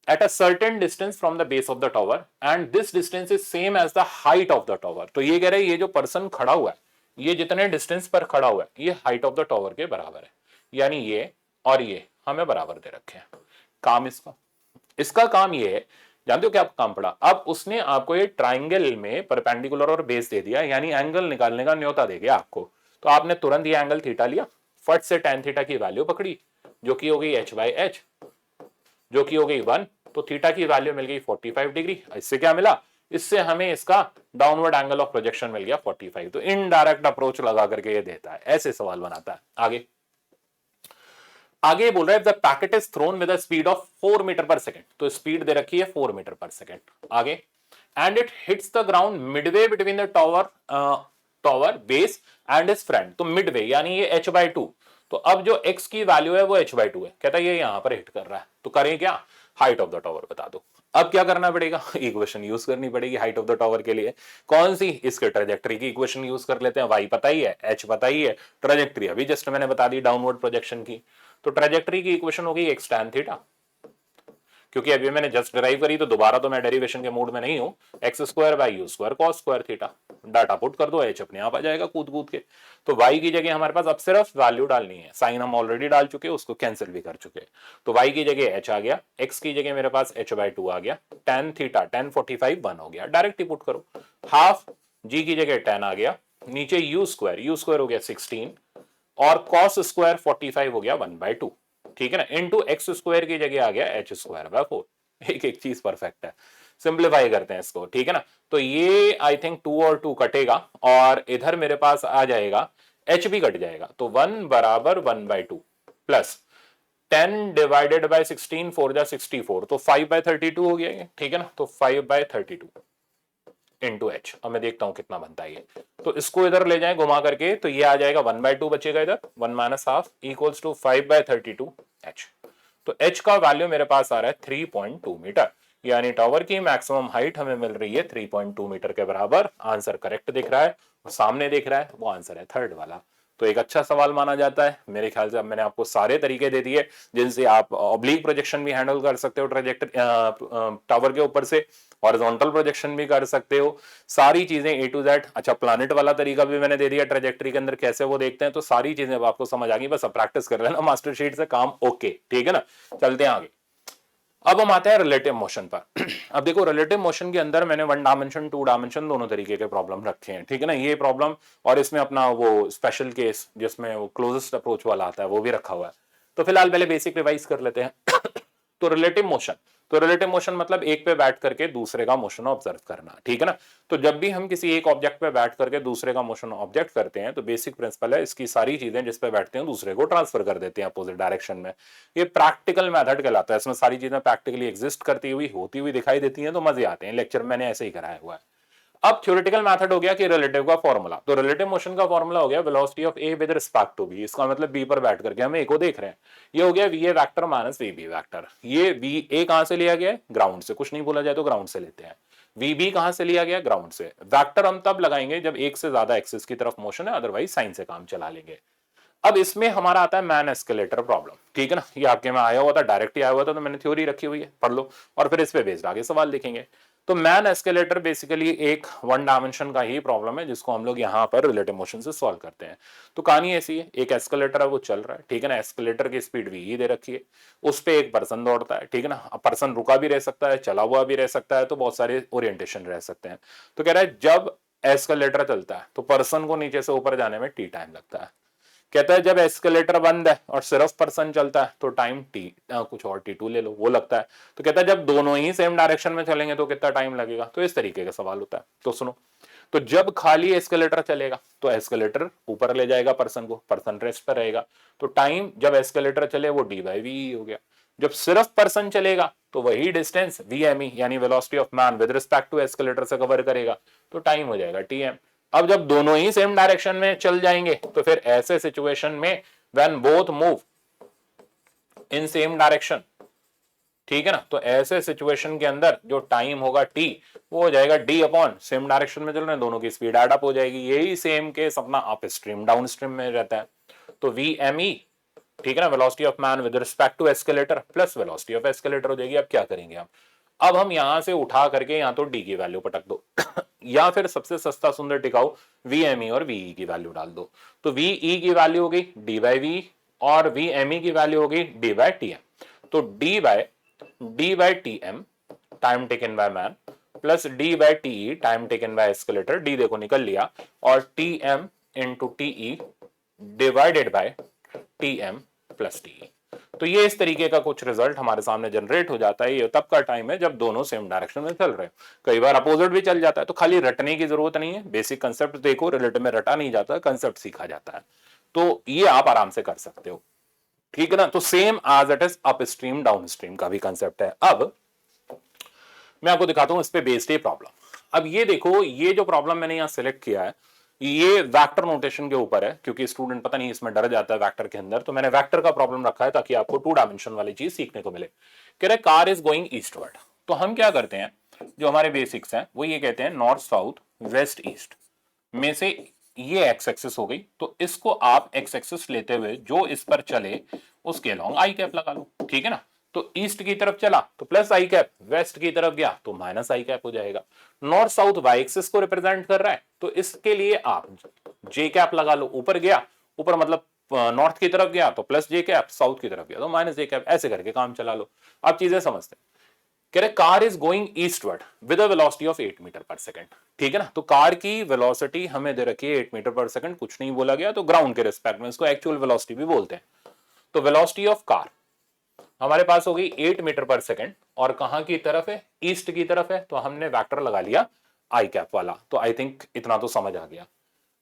at a certain distance from the base of the tower and this distance is same as the height of the tower। तो ये कह रहे हैं ये जो पर्सन खड़ा हुआ है, ये जितने डिस्टेंस पर खड़ा हुआ है, ये हाइट ऑफ द टावर के बराबर है, यानी ये और ये हमें बराबर दे रखे हैं। काम इसका काम ये है, जानते हो क्या काम पड़ा, अब उसने आपको ये ट्राइंगल में परपेंडिकुलर और बेस दे दिया, यानी एंगल निकालने का न्योता दे गया आपको, तो आपने तुरंत ये एंगल थीटा लिया, फट से टेन थीटा की वैल्यू पकड़ी, जो की हो गई h बाई एच, जो की हो गई 1, तो थीटा की वैल्यू मिल गई 45 डिग्री। इससे क्या मिला, इससे हमें इसका डाउनवर्ड एंगल ऑफ प्रोजेक्शन मिल गया 45। तो इनडायरेक्ट अप्रोच लगा करके ये देता है, ऐसे सवाल बनाता है। आगे आगे बोल रहा है the packet is thrown with a speed of 4 metre per second, तो स्पीड दे रखी है 4 मीटर पर सेकेंड। आगे and it hits the ground midway between the tower base and is front, तो मिडवे यानी ये h/2, तो अब जो x की वैल्यू है वो h/2 है, कहता है ये यहां पर हिट कर रहा है, तो करें क्या, हाइट ऑफ द टॉवर बता दो। अब क्या करना पड़ेगा, इक्वेशन यूज करनी पड़ेगी हाइट ऑफ द टॉवर के लिए। कौन सी, इसके ट्रेजेक्टरी की इक्वेशन यूज कर लेते हैं, y पता ही है, h पता ही है, ट्रेजेक्टरी अभी जस्ट मैंने बता दी डाउनवर्ड प्रोजेक्शन की, तो ट्रेजेक्टरी की इक्वेशन होगी x tan थीटा, क्योंकि अभी मैंने जस्ट डिराइव करी तो दोबारा तो मैं डेरिवेशन के मोड में नहीं हूं, x² / u² cos square theta, data put कर दो, h अपने आप आ जाएगा कूद कूद के। तो y की जगह हमारे पास अब सिर्फ वैल्यू डालनी है, साइन हम ऑलरेडी डाल चुके, उसको कैंसिल भी कर चुके, तो y की जगह h आ गया, x की जगह मेरे पास h/2 आ गया, tan थीटा tan 45 1 हो गया, डायरेक्ट ही पुट करो, हाफ g की जगह tan आ गया, नीचे u² हो गया 16 और cos स्क्वायर 45 हो गया 1/2, ठीक है ना, इंटू x² की जगह आ गया h²/4। एक एक चीज परफेक्ट है, सिंप्लीफाई करते हैं इसको, ठीक है ना, तो ये आई थिंक 2 और 2 कटेगा और इधर मेरे पास आ जाएगा h भी कट जाएगा, तो 1 बराबर 1/2 प्लस 10 डिवाइडेड बाय 16 4 जा 64, तो 5/32 हो गया ये, ठीक है ना, तो 5/32 इंटू एच। अब मैं देखता हूं कितना बनता है ये, तो इसको इधर ले जाएं घुमा करके, तो ये आ जाएगा 1/2 बचेगा इधर, 1 - ½ इक्वल्स टू 5/32 एच। तो एच का वैल्यू मेरे पास आ रहा है 3.2 मीटर, यानी टावर की मैक्सिमम हाइट हमें मिल रही है 3.2 मीटर के बराबर। आंसर करेक्ट दिख रहा है, सामने दिख रहा है, वो आंसर है थर्ड वाला। तो एक अच्छा सवाल माना जाता है मेरे ख्याल से। अब मैंने आपको सारे तरीके दे दिए जिनसे आप ऑब्लिक प्रोजेक्शन भी हैंडल कर सकते हो ट्रेजेक्टरी टावर के ऊपर से, हॉरिजॉन्टल प्रोजेक्शन भी कर सकते हो, सारी चीजें A to Z। अच्छा, प्लानिट वाला तरीका भी मैंने दे दिया ट्रेजेक्टरी के अंदर कैसे वो देखते हैं, तो सारी चीजें अब आपको समझ आ गई, बस अब प्रैक्टिस कर लेना मास्टर शीट से, काम ओके, ठीक है ना। चलते हैं आगे, अब हम आते हैं रिलेटिव मोशन पर। अब देखो रिलेटिव मोशन के अंदर मैंने 1 डायमेंशन 2 डायमेंशन दोनों तरीके के प्रॉब्लम रखे हैं, ठीक है ना, ये प्रॉब्लम और इसमें अपना वो स्पेशल केस जिसमें वो क्लोजेस्ट अप्रोच वाला आता है वो भी रखा हुआ है। तो फिलहाल पहले बेसिक रिवाइज कर लेते हैं। तो रिलेटिव मोशन, तो रिलेटिव मोशन मतलब एक पे बैठ करके दूसरे का मोशन ऑब्जर्व करना, ठीक है ना। तो जब भी हम किसी एक ऑब्जेक्ट पे बैठ करके दूसरे का मोशन ऑब्जेक्ट करते हैं तो बेसिक प्रिंसिपल है इसकी सारी चीजें जिस पे बैठते हैं दूसरे को ट्रांसफर कर देते हैं अपोजिट डायरेक्शन में। ये प्रैक्टिकल मेथड कहलाता है, इसमें सारी चीजें प्रैक्टिकली एग्जिस्ट करती हुई होती हुई दिखाई देती हैं, तो मजे आते हैं। लेक्चर मैंने ऐसे ही कराया हुआ है। अब थ्योरेटिकल मेथड हो गया कि रिलेटिव का फॉर्मूला, तो रिलेटिव मोशन का फॉर्मूला हो गया velocity of A with respect to B. इसका मतलब बी पर बैठ करके हम ए को देख रहे हैं, ये हो गया V A vector minus V B vector. ये वी ए कहां से लिया गया है, ग्राउंड से, कुछ नहीं बोला जाए तो ग्राउंड से लेते हैं। वी बी कहां से लिया गया, ग्राउंड से। वेक्टर हम तब लगाएंगे जब एक से ज्यादा एक्सिस की तरफ मोशन है, अदरवाइज साइन से काम चला लेंगे। अब इसमें हमारा आता है मैन एस्केलेटर प्रॉब्लम, ठीक है ना, ये आपके में आया हुआ था, डायरेक्ट ही आया हुआ था, तो मैंने थ्योरी रखी हुई है, पढ़ लो और फिर इस पे बेस्ड आगे सवाल देखेंगे। तो मैन एस्केलेटर बेसिकली एक 1 डायमेंशन का ही प्रॉब्लम है जिसको हम लोग यहाँ पर रिलेटिव मोशन से सॉल्व करते हैं। तो कहानी ऐसी है, एक एस्केलेटर है वो चल रहा है, ठीक है ना, एस्केलेटर की स्पीड वी दे रखी है, उस पर एक पर्सन दौड़ता है, ठीक है ना। पर्सन रुका भी रह सकता है, चला हुआ भी रह सकता है, तो बहुत सारे ओरिएंटेशन रह सकते हैं। तो कह रहा है जब एस्केलेटर चलता है तो पर्सन को नीचे से ऊपर जाने में टी टाइम लगता है। कहता है जब एस्केलेटर बंद है और सिर्फ पर्सन चलता है तो टाइम टी कुछ और T2 ले लो वो लगता है। तो कहता है जब दोनों ही सेम डायरेक्शन में चलेंगे तो कितना टाइम लगेगा। तो इस तरीके का सवाल होता है। तो सुनो, तो जब खाली एस्केलेटर चलेगा तो एस्केलेटर ऊपर ले जाएगा पर्सन को, पर्सन रेस्ट पर रहेगा, तो टाइम जब एस्केलेटर चले वो d/v हो गया। जब सिर्फ पर्सन चलेगा तो वही डिस्टेंस vme यानी velocity of man with respect to escalator से कवर करेगा, तो टाइम हो जाएगा tm। अब जब दोनों ही सेम डायरेक्शन में चल जाएंगे तो फिर ऐसे सिचुएशन में when both move in same direction, ठीक है ना, तो ऐसे सिचुएशन के अंदर जो टाइम होगा t वो हो जाएगा d अपॉन, सेम डायरेक्शन में चल रहे हैं दोनों की स्पीड एड अप हो जाएगी। यही सेम केस अपना अप स्ट्रीम डाउन स्ट्रीम में रहता है। तो vme, ठीक है ना, velocity of man with respect to escalator plus velocity of escalator हो जाएगी। अब क्या करेंगे हम, अब हम यहां से उठा करके यहां तो डी की वैल्यू पटक दो या फिर सबसे सस्ता सुंदर टिकाऊ Vme और Ve की वैल्यू डाल दो। तो Ve की वैल्यू हो गई d/v और Vme की वैल्यू हो गई d/tm। तो d/tm time taken by man plus d/te time taken bye escalator, d देखो निकल लिया, और tm into te divided by tm plus te। तो ये इस तरीके का कुछ रिजल्ट हमारे सामने जनरेट हो जाता है। ये तब का टाइम है जब दोनों सेम डायरेक्शन में चल रहे हैं, कई बार अपोजिट भी चल जाता है। तो खाली रटने की जरूरत नहीं है, बेसिक कंसेप्ट देखो, रिलेटिव में रटा नहीं जाता, कंसेप्ट सीखा जाता है। तो ये आप आराम से कर सकते हो। ठीक है ना। तो same as it is upstream downstream का भी कंसेप्ट है। अब मैं आपको दिखाता हूं इस पे बेस्ड ये प्रॉब्लम। अब ये देखो, ये जो प्रॉब्लम मैंने यहां सेलेक्ट किया है ये वेक्टर नोटेशन के ऊपर है, क्योंकि स्टूडेंट पता नहीं इसमें डर जाता है वेक्टर के अंदर, तो मैंने वेक्टर का प्रॉब्लम रखा है ताकि आपको 2 डायमेंशन वाली चीज सीखने को मिले। कह रहे कार इज गोइंग ईस्टवर्ड, तो हम क्या करते हैं, जो हमारे बेसिक्स हैं वो ये कहते हैं नॉर्थ साउथ वेस्ट ईस्ट में से ये एक्स एक्सिस हो गई, तो इसको आप एक्स एक्सिस लेते हुए जो इस पर चले उसके अलोंग आई कैप लगा लो, ठीक है ना। तो ईस्ट की तरफ चला तो प्लस आई कैप, वेस्ट की तरफ गया तो माइनस आई कैप हो जाएगा। नॉर्थ साउथ वाई एक्सिस को रिप्रेजेंट कर रहा है, तो इसके लिए आप जे कैप लगा लो। ऊपर गया, ऊपर मतलब नॉर्थ की तरफ गया तो प्लस जे कैप, साउथ की तरफ गया तो माइनस जे कैप, ऐसे करके काम चला लो। आप चीजें समझते हैं। कह रहे car is going eastward with a velocity of 8 metre per second, ठीक है ना। तो कार की वेलोसिटी हमें दे रखी है 8 मीटर पर सेकंड, कुछ नहीं बोला गया, तो ग्राउंड के रिस्पेक्ट में इसको एक्चुअल वेलोसिटी भी बोलते हैं। तो वेलोसिटी ऑफ कार हमारे पास हो गई 8 मीटर पर सेकंड, और कहां की तरफ है, ईस्ट की तरफ है, तो हमने वेक्टर लगा लिया आई कैप वाला। तो आई थिंक इतना तो समझ आ गया।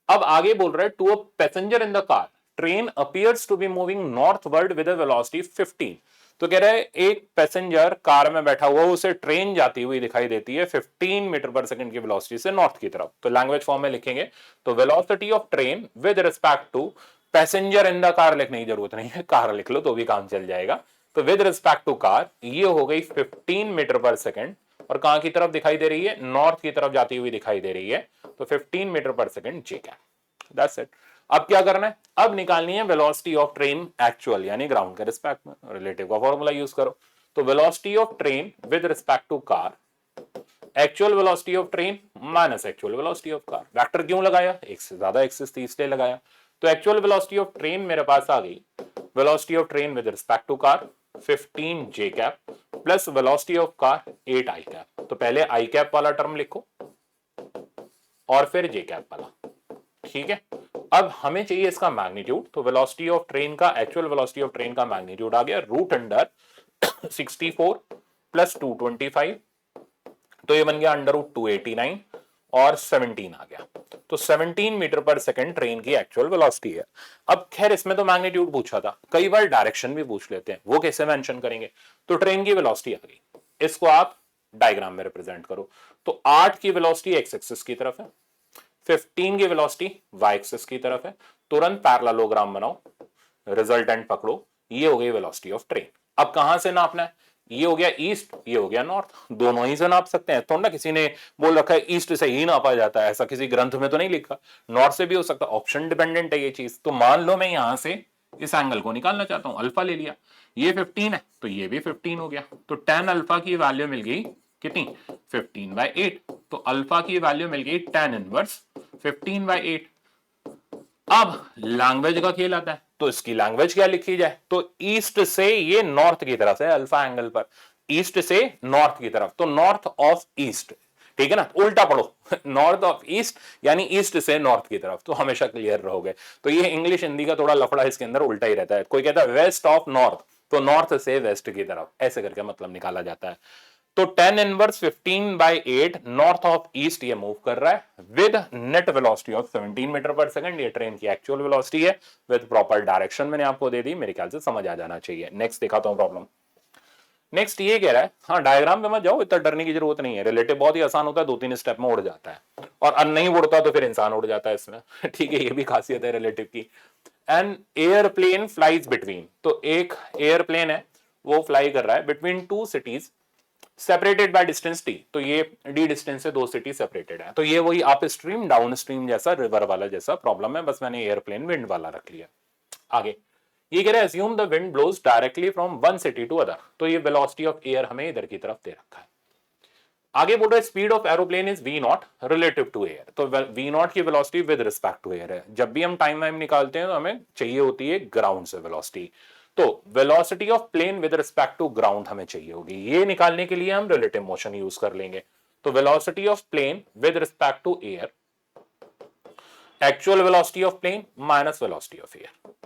अब आगे बोल रहे हैं to a passenger in the car train appears to be moving northward with a velocity 15। तो कह रहे हैं एक पैसेंजर कार में बैठा हुआ, उसे ट्रेन जाती हुई दिखाई देती है 15 मीटर पर सेकंड की वेलोसिटी से नॉर्थ की तरफ। तो लैंग्वेज फॉर्म में लिखेंगे तो velocity of train with respect to passenger in the car लिखने की जरूरत नहीं है, कार लिख लो तो भी काम चल जाएगा। तो विद रिस्पेक्ट टू कार ये हो गई 15 मीटर पर सेकंड, और कहां की तरफ दिखाई दे रही है, नॉर्थ की तरफ जाती हुई दिखाई दे रही है, तो 15 metre per second J cap. That's it. अब क्या करना है, अब निकालनी है वेलोसिटी ऑफ ट्रेन एक्चुअल यानी ग्राउंड के रिस्पेक्ट में। रिलेटिव का फॉर्मूला यूज करो। तो velocity of train with respect to car, actual velocity of train minus actual velocity of car. Vector क्यों लगाया, एक से ज्यादा एक्सिस थी इसलिए लगाया। तो एक्चुअल वेलोसिटी ऑफ ट्रेन मेरे पास आ गई, velocity of train with respect to car 15 J cap plus velocity of car 8 I cap. तो पहले आई कैप वाला टर्म लिखो और फिर जे कैप वाला, ठीक है। अब हमें चाहिए इसका मैग्नीट्यूड, तो वेलोसिटी ऑफ ट्रेन का, एक्चुअल वेलोसिटी ऑफ ट्रेन का मैग्नीट्यूड आ गया रूट अंडर 64 प्लस 225, तो ये बन गया अंडर रूट 289 और 17 आ गया। तो 17 मीटर पर सेकंड ट्रेन की एक्चुअल वेलोसिटी है। अब खैर इसमें तो मैग्नीट्यूड पूछा था, कई बार डायरेक्शन भी पूछ लेते हैं, वो कैसे मेंशन करेंगे। तो ट्रेन की वेलोसिटी आ गई, इसको आप डायग्राम में रिप्रेजेंट करो। तो 8 की वेलोसिटी एक्स एक्सिस की तरफ है, 15 की वेलोसिटी वाई एक्सिस की तरफ है। तुरंत पैरेललोग्राम बनाओ, रिजल्टेंट पकड़ो, ये हो गई वेलोसिटी ऑफ ट्रेन। अब कहां से नापना है, ये हो गया ईस्ट, ये हो गया नॉर्थ, दोनों ही से नाप सकते हैं। तो ना किसी ने बोल रखा है ईस्ट से ही नापा जाता है, ऐसा किसी ग्रंथ में तो नहीं लिखा, नॉर्थ से भी हो सकता, ऑप्शन डिपेंडेंट है ये चीज। तो मान लो मैं यहां से इस एंगल को निकालना चाहता हूं, अल्फा ले लिया, ये 15 है तो ये भी 15 हो गया, तो tan अल्फा की वैल्यू मिल गई कितनी, 15/8। तो अल्फा की वैल्यू मिल गई tan इनवर्स 15/8। अब लैंग्वेज का खेल आता है, तो इसकी लैंग्वेज क्या लिखी जाए, तो ईस्ट से ये नॉर्थ की तरफ है, अल्फा एंगल पर ईस्ट से नॉर्थ की तरफ, तो नॉर्थ ऑफ ईस्ट, ठीक है ना। उल्टा पढ़ो नॉर्थ ऑफ ईस्ट यानी ईस्ट से नॉर्थ की तरफ, तो हमेशा क्लियर रहोगे। तो ये इंग्लिश हिंदी का थोड़ा लफड़ा इसके अंदर उल्टा ही रहता है। कोई कहता है वेस्ट ऑफ नॉर्थ, तो नॉर्थ से वेस्ट की तरफ, ऐसे करके मतलब निकाला जाता है। तो tan inverse 15/8 north of east ये मूव कर रहा है with net velocity of 17 metre per second. ये ट्रेन की एक्चुअल वेलोसिटी है विद प्रॉपर डायरेक्शन मैंने आपको दे दी, मेरे ख्याल से समझ आ जाना चाहिए। नेक्स्ट दिखाता हूं प्रॉब्लम। नेक्स्ट ये कह रहा है, हाँ डायग्राम पे मत जाओ, इतना डरने की जरूरत नहीं है, रिलेटिव बहुत ही आसान होता है, 2-3 स्टेप में उड़ जाता है, और नहीं उड़ता तो फिर इंसान उड़ जाता है इसमें ठीक है, ये भी खासियत है रिलेटिव की। एन एयरप्लेन फ्लाइज बिटवीन, तो एक एयरप्लेन है वो फ्लाई कर रहा है between 2 cities separated by distance T, तो ये डी डिस्टेंस से 2 सिटी सेपरेटेड है। तो ये वही अप स्ट्रीम डाउन स्ट्रीम जैसा रिवर वाला जैसा प्रॉब्लम है, बस मैंने एयरप्लेन विंड वाला रख लिया। आगे ये कह रहे हैं assume the wind blows directly from one city to other, तो ये वेलोसिटी ऑफ एयर हमें इधर की तरफ दे रखा है। आगे बोल रहे हैं speed of aeroplane is v naught relative to air, तो v नॉट की velocity with respect to air है। जब भी हम टाइम वाइम निकालते हैं तो हमें चाहिए होती है ग्राउंड से वेलोसिटी, तो velocity of plane with respect to ground हमें चाहिए होगी। ये निकालने के लिए हम रिलेटिव मोशन यूज कर लेंगे। तो velocity of plane with respect to air, actual velocity of plane minus velocity of air.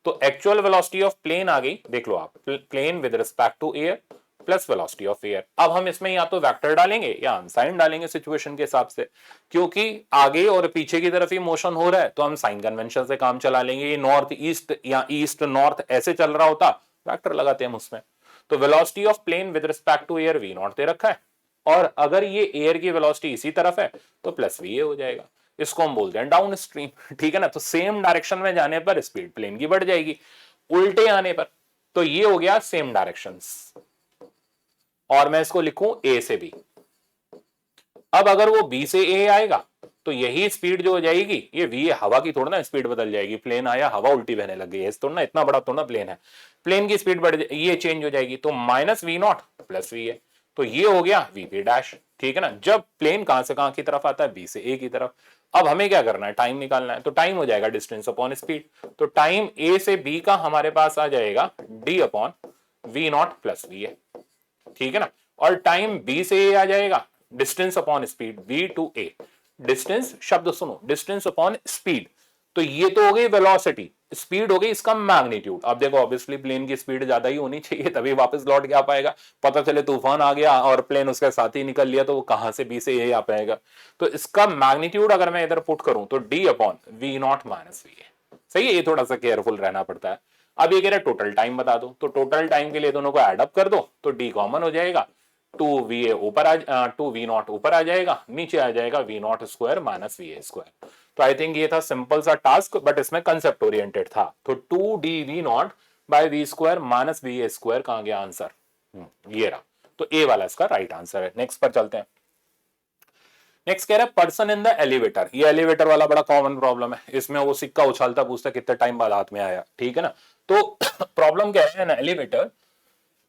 तो एक्चुअल वेलोसिटी ऑफ प्लेन आ गई, देख लो आप, plane with respect to air plus velocity of air. अब हम इसमें या तो वेक्टर डालेंगे या हम साइन डालेंगे सिचुएशन के हिसाब से, क्योंकि आगे और पीछे की तरफ ही मोशन हो रहा है तो हम साइन कन्वेंशन से काम चला लेंगे। ये नॉर्थ ईस्ट या ईस्ट नॉर्थ ऐसे चल रहा होता, वेक्टर लगाते हैं हम उसमें। तो velocity of plane with respect to air V naught दे रखा है, और अगर ये एयर की वेलोसिटी इसी तरफ है तो प्लस वी ए हो जाएगा। इसको हम बोलते हैं डाउन स्ट्रीम, ठीक है ना। तो सेम डायरेक्शन में जाने पर स्पीड प्लेन की बढ़ जाएगी, उल्टे आने पर तो ये हो गया सेम डायरेक्शंस, और मैं इसको लिखूं ए से बी। अब अगर वो बी से ए आएगा तो यही स्पीड जो हो जाएगी, ये वी हवा की थोड़ा ना स्पीड बदल जाएगी, प्लेन आया हवा उल्टी बहने लग गई है, थोड़ा ना इतना बड़ा थोड़ा प्लेन है, प्लेन की स्पीड बढ़ ये चेंज हो जाएगी, तो minus V naught plus V है, तो ये हो गया वी पी डैश, ठीक है ना। जब प्लेन कहां से कहां की तरफ आता है, बी से ए की तरफ। अब हमें क्या करना है, टाइम निकालना है, तो टाइम हो जाएगा डिस्टेंस अपॉन स्पीड, तो टाइम ए से बी का हमारे पास आ जाएगा D upon V naught plus V है, ठीक है ना। और टाइम बी से ए आ जाएगा distance upon speed V two A, distance शब्द सुनो, डिस्टेंस अपॉन स्पीड, तो ये तो हो गई वेलोसिटी, स्पीड हो गई इसका मैग्नीट्यूड। अब देखो ऑब्वियसली प्लेन की स्पीड ज्यादा ही होनी चाहिए तभी वापस लौट के आ पाएगा, पता चले तूफान आ गया और प्लेन उसके साथ ही निकल लिया तो वो कहां से बी से ए आ पाएगा। तो इसका मैग्नीट्यूड अगर मैं इधर पुट करूं तो D upon V naught minus V A, सही है। ये थोड़ा सा केयरफुल रहना पड़ता है। अब ये कह रहा है टोटल टाइम बता दो, तो टोटल टाइम के लिए दोनों को एड अप कर दो, तो डी कॉमन हो जाएगा, टू वी ए ऊपर टू वी नॉट ऊपर आ जाएगा, नीचे आ जाएगा V naught square minus V A square. तो आई थिंक ये था सिंपल सा टास्क, बट इसमें कंसेप्ट ओरिएंटेड था। तो two D V naught by V square minus V A square कहां गया आंसर, ये रहा। तो ए वाला इसका राइट आंसर है। नेक्स्ट पर चलते हैं। नेक्स्ट कह रहा है पर्सन इन द एलिवेटर। ये एलिवेटर वाला बड़ा कॉमन प्रॉब्लम है, इसमें वो सिक्का उछालता पूछता कितने टाइम बाद हाथ में आया, ठीक है ना। तो प्रॉब्लम क्या है ना, elevator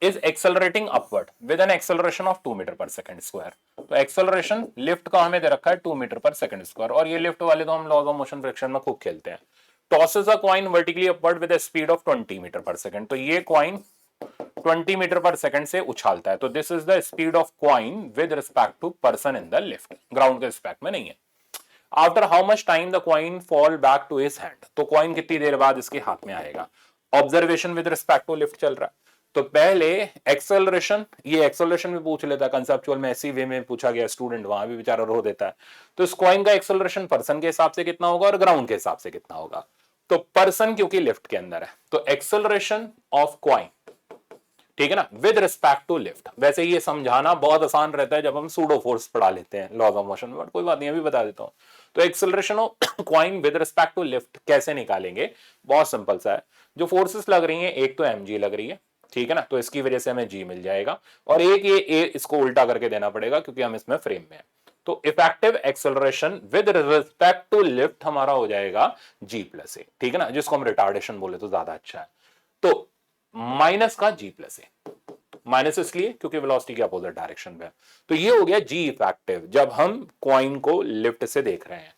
is accelerating upward with an acceleration of 2 metre per second square. तो एक्सेलरेशन लिफ्ट का हमें दे रखा है 2 मीटर पर सेकंड स्क्वायर, और ये लिफ्ट वाले तो हम लॉज ऑफ मोशन फ्रिक्शन में खूब खेलते हैं। Tosses a coin vertically upward with a speed of 20 metre per second. तो ये कॉइन 20 मीटर पर सेकंड से उछालता है, तो this is the speed of coin with respect to person in the lift, ground के रिस्पेक्ट में नहीं है। After how much time the coin fall back to his hand, तो कॉइन कितनी देर बाद इसके हाथ में आएगा। Observation with respect to lift चल रहा है, तो पहले एक्सेलरेशन, ये एक्सेलरेशन भी पूछ लेता है कंसेप्चुअल में, ऐसी वे में पूछा गया स्टूडेंट वहां भी बेचारा रो देता है। तो इस कॉइन का एक्सेलरेशन पर्सन के हिसाब से कितना होगा और ग्राउंड के हिसाब से कितना होगा। तो पर्सन क्योंकि लिफ्ट के अंदर है, तो एक्सेलरेशन ऑफ कॉइन, ठीक है ना, विद रिस्पेक्ट टू लिफ्ट। वैसे ये समझाना बहुत आसान रहता है जब हम सूडो फोर्स पढ़ा लेते हैं लॉज ऑफ मोशन में, बट कोई बात नहीं, अभी बता देता हूं। तो acceleration of coin with respect to lift कैसे निकालेंगे, बहुत सिंपल सा है। जो फोर्सेस लग रही हैं, एक तो mg लग रही है, ठीक है ना, तो इसकी वजह से हमें g मिल जाएगा, और एक ये a इसको उल्टा करके देना पड़ेगा क्योंकि हम इसमें फ्रेम में है। तो effective acceleration with respect to lift हमारा हो जाएगा g प्लस ए, ठीक है ना, जिसको हम रिटार्डेशन बोले तो ज्यादा अच्छा है। तो माइनस का g प्लस ए, माइनस इसलिए क्योंकि वेलोसिटी के अपोजिट डायरेक्शन में। तो ये हो गया g इफेक्टिव जब हम कॉइन को लिफ्ट से देख रहे हैं।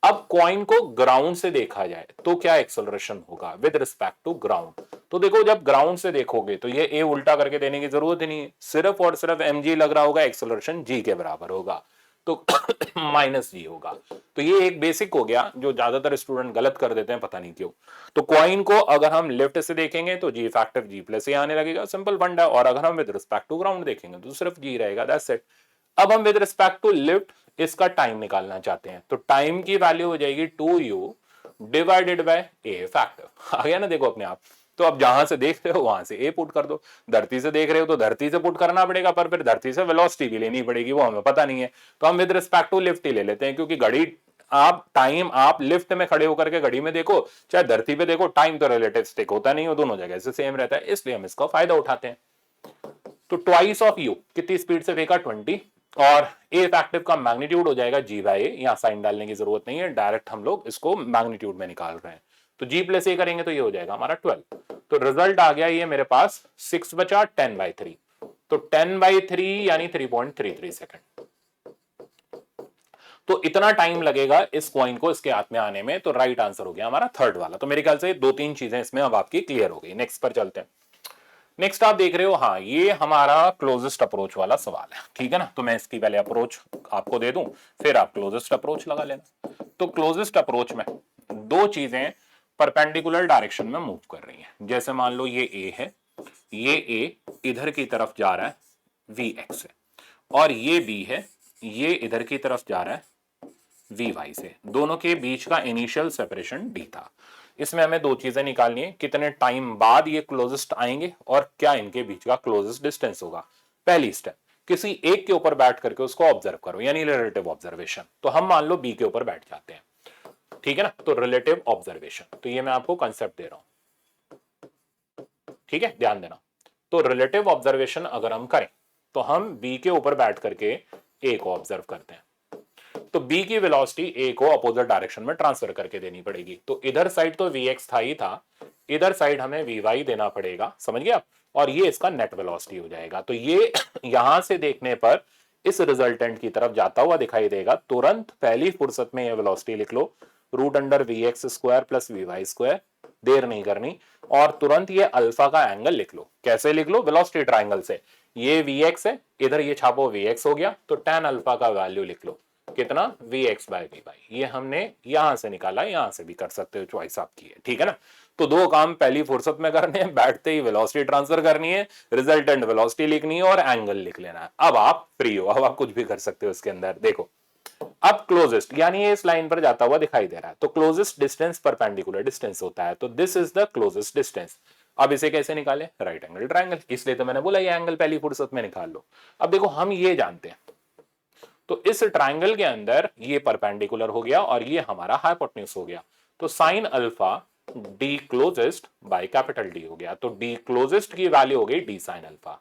अब कॉइन को ग्राउंड से देखा जाए तो क्या एक्सेलरेशन होगा विद रिस्पेक्ट टू ग्राउंड। तो देखो जब ग्राउंड से देखोगे तो ये ए उल्टा करके देने की जरूरत ही नहीं है, सिर्फ और सिर्फ mg लग रहा होगा, एक्सेलरेशन g के बराबर होगा, तो माइनस जी होगा। तो ये एक बेसिक हो गया जो ज्यादातर स्टूडेंट गलत कर देते हैं, पता नहीं क्यों। तो कॉइन को अगर हम लेफ्ट से देखेंगे तो जी फैक्टर जी प्लस ए आने लगेगा, सिंपल फंडा, और अगर हम विद रिस्पेक्ट टू ग्राउंड देखेंगे तो सिर्फ जी रहेगा, दैट्स इट। अब हम विद रिस्पेक्ट टू लिफ्ट इसका टाइम निकालना चाहते हैं, तो टाइम की वैल्यू हो जाएगी 2u divided by a factor. आ गया ना, देखो अपने आप। तो अब जहां से देख रहे हो वहां से ए पुट कर दो, धरती से देख रहे हो तो धरती से पुट करना पड़ेगा, पर फिर धरती से वेलोसिटी भी लेनी पड़ेगी, वो हमें पता नहीं है, तो हम विद रिस्पेक्ट टू लिफ्ट ही ले लेते हैं, क्योंकि घड़ी आप टाइम आप लिफ्ट में खड़े होकर के घड़ी में देखो चाहे धरती पे देखो, टाइम तो रिलेटिव स्टिक होता नहीं, वो दोनों जगह से सेम रहता है, इसलिए हम इसका फायदा उठाते हैं। तो ट्वाइस ऑफ यू कितनी स्पीड से फेंका 20, और ए इफेक्टिव का मैग्नीट्यूड हो जाएगा जी बाई ए, यहां साइन डालने की जरूरत नहीं है, डायरेक्ट हम लोग इसको मैग्नीट्यूड में निकाल रहे हैं। तो जी प्लस ए करेंगे तो ये हो जाएगा हमारा 12। तो रिजल्ट आ गया ये मेरे पास 6 बचा 10/3, तो 10/3 यानी 3.33 सेकंड। तो इतना टाइम लगेगा इस कॉइन को इसके हाथ में आने में, तो राइट आंसर हो गया हमारा थर्ड वाला। तो मेरे ख्याल से 2-3 चीजें इसमें अब आपकी क्लियर हो गई। नेक्स्ट पर चलते हैं। नेक्स्ट आप देख रहे हो, हाँ ये हमारा क्लोजेस्ट अप्रोच वाला सवाल है, ठीक है ना। तो मैं इसकी पहले अप्रोच आपको दे दूं, फिर आप क्लोजेस्ट अप्रोच लगा लेना। तो क्लोजेस्ट अप्रोच में दो चीजें परपेंडिकुलर डायरेक्शन में मूव कर रही हैं। जैसे मान लो ये ए है ये ए इधर की तरफ जा रहा है Vx से, और ये बी है, ये इधर की तरफ जा रहा है Vy से। दोनों के बीच का इनिशियल सेपरेशन d था। इसमें हमें दो चीजें निकालनी है, कितने टाइम बाद ये क्लोजेस्ट आएंगे और क्या इनके बीच का क्लोजेस्ट डिस्टेंस होगा। पहली स्टेप, किसी एक के ऊपर बैठ करके उसको ऑब्जर्व करो, यानी रिलेटिव ऑब्जर्वेशन। तो हम मान लो बी के ऊपर बैठ जाते हैं, ठीक है ना। तो रिलेटिव ऑब्जर्वेशन, तो ये मैं आपको कंसेप्ट दे रहा हूं, ठीक है, ध्यान देना। तो रिलेटिव ऑब्जर्वेशन अगर हम करें तो हम बी के ऊपर बैठ करके ए को ऑब्जर्व करते हैं। तो बी की वेलोसिटी ए को अपोजिट डायरेक्शन में ट्रांसफर करके देनी पड़ेगी। तो इधर साइड तो Vx था ही था, इधर साइड हमें Vy देना पड़ेगा, समझ गए आप। और ये इसका नेट वेलोसिटी हो जाएगा। तो ये यहां से देखने पर इस रिजल्टेंट की तरफ जाता हुआ दिखाई देगा। तुरंत पहली फुर्सत में ये वेलोसिटी लिख लो, √Vx² + Vy²। देर नहीं करनी, और तुरंत ये अल्फा का एंगल लिख लो। कैसे लिख लो? वेलोसिटी ट्रायंगल से। ये Vx है, इधर ये छापो Vx हो गया, तो tan अल्फा का वैल्यू लिख लो, कितना? Vx/Vy। ये हमने यहां से निकाला, यहां से भी कर सकते हो, चॉइस आपकी है, ठीक है ना। तो दो काम पहली फुर्सत में करने हैं, बैठते ही वेलोसिटी ट्रांसफर करनी है, रिजल्टेंट वेलोसिटी लिखनी है और एंगल लिख लेना है। अब आप फ्री हो, अब आप कुछ भी कर सकते हो इसके अंदर। देखो, अब क्लोजेस्ट यानी ये इस लाइन पर जाता हुआ दिखाई दे रहा है, तो क्लोजेस्ट डिस्टेंस परपेंडिकुलर डिस्टेंस होता है। तो this is the closest distance. अब इसे कैसे निकाले? Right angle triangle. इसलिए तो मैंने बोला ये एंगल पहली फुर्सत में निकाल लो। अब देखो, हम ये जानते हैं, तो इस ट्रायंगल के अंदर ये परपेंडिकुलर हो गया और ये हमारा हाइपोटेन्यूज हो गया। तो sine alpha D closest by capital D हो गया। तो डी क्लोजेस्ट की वैल्यू हो गई डी साइन अल्फा।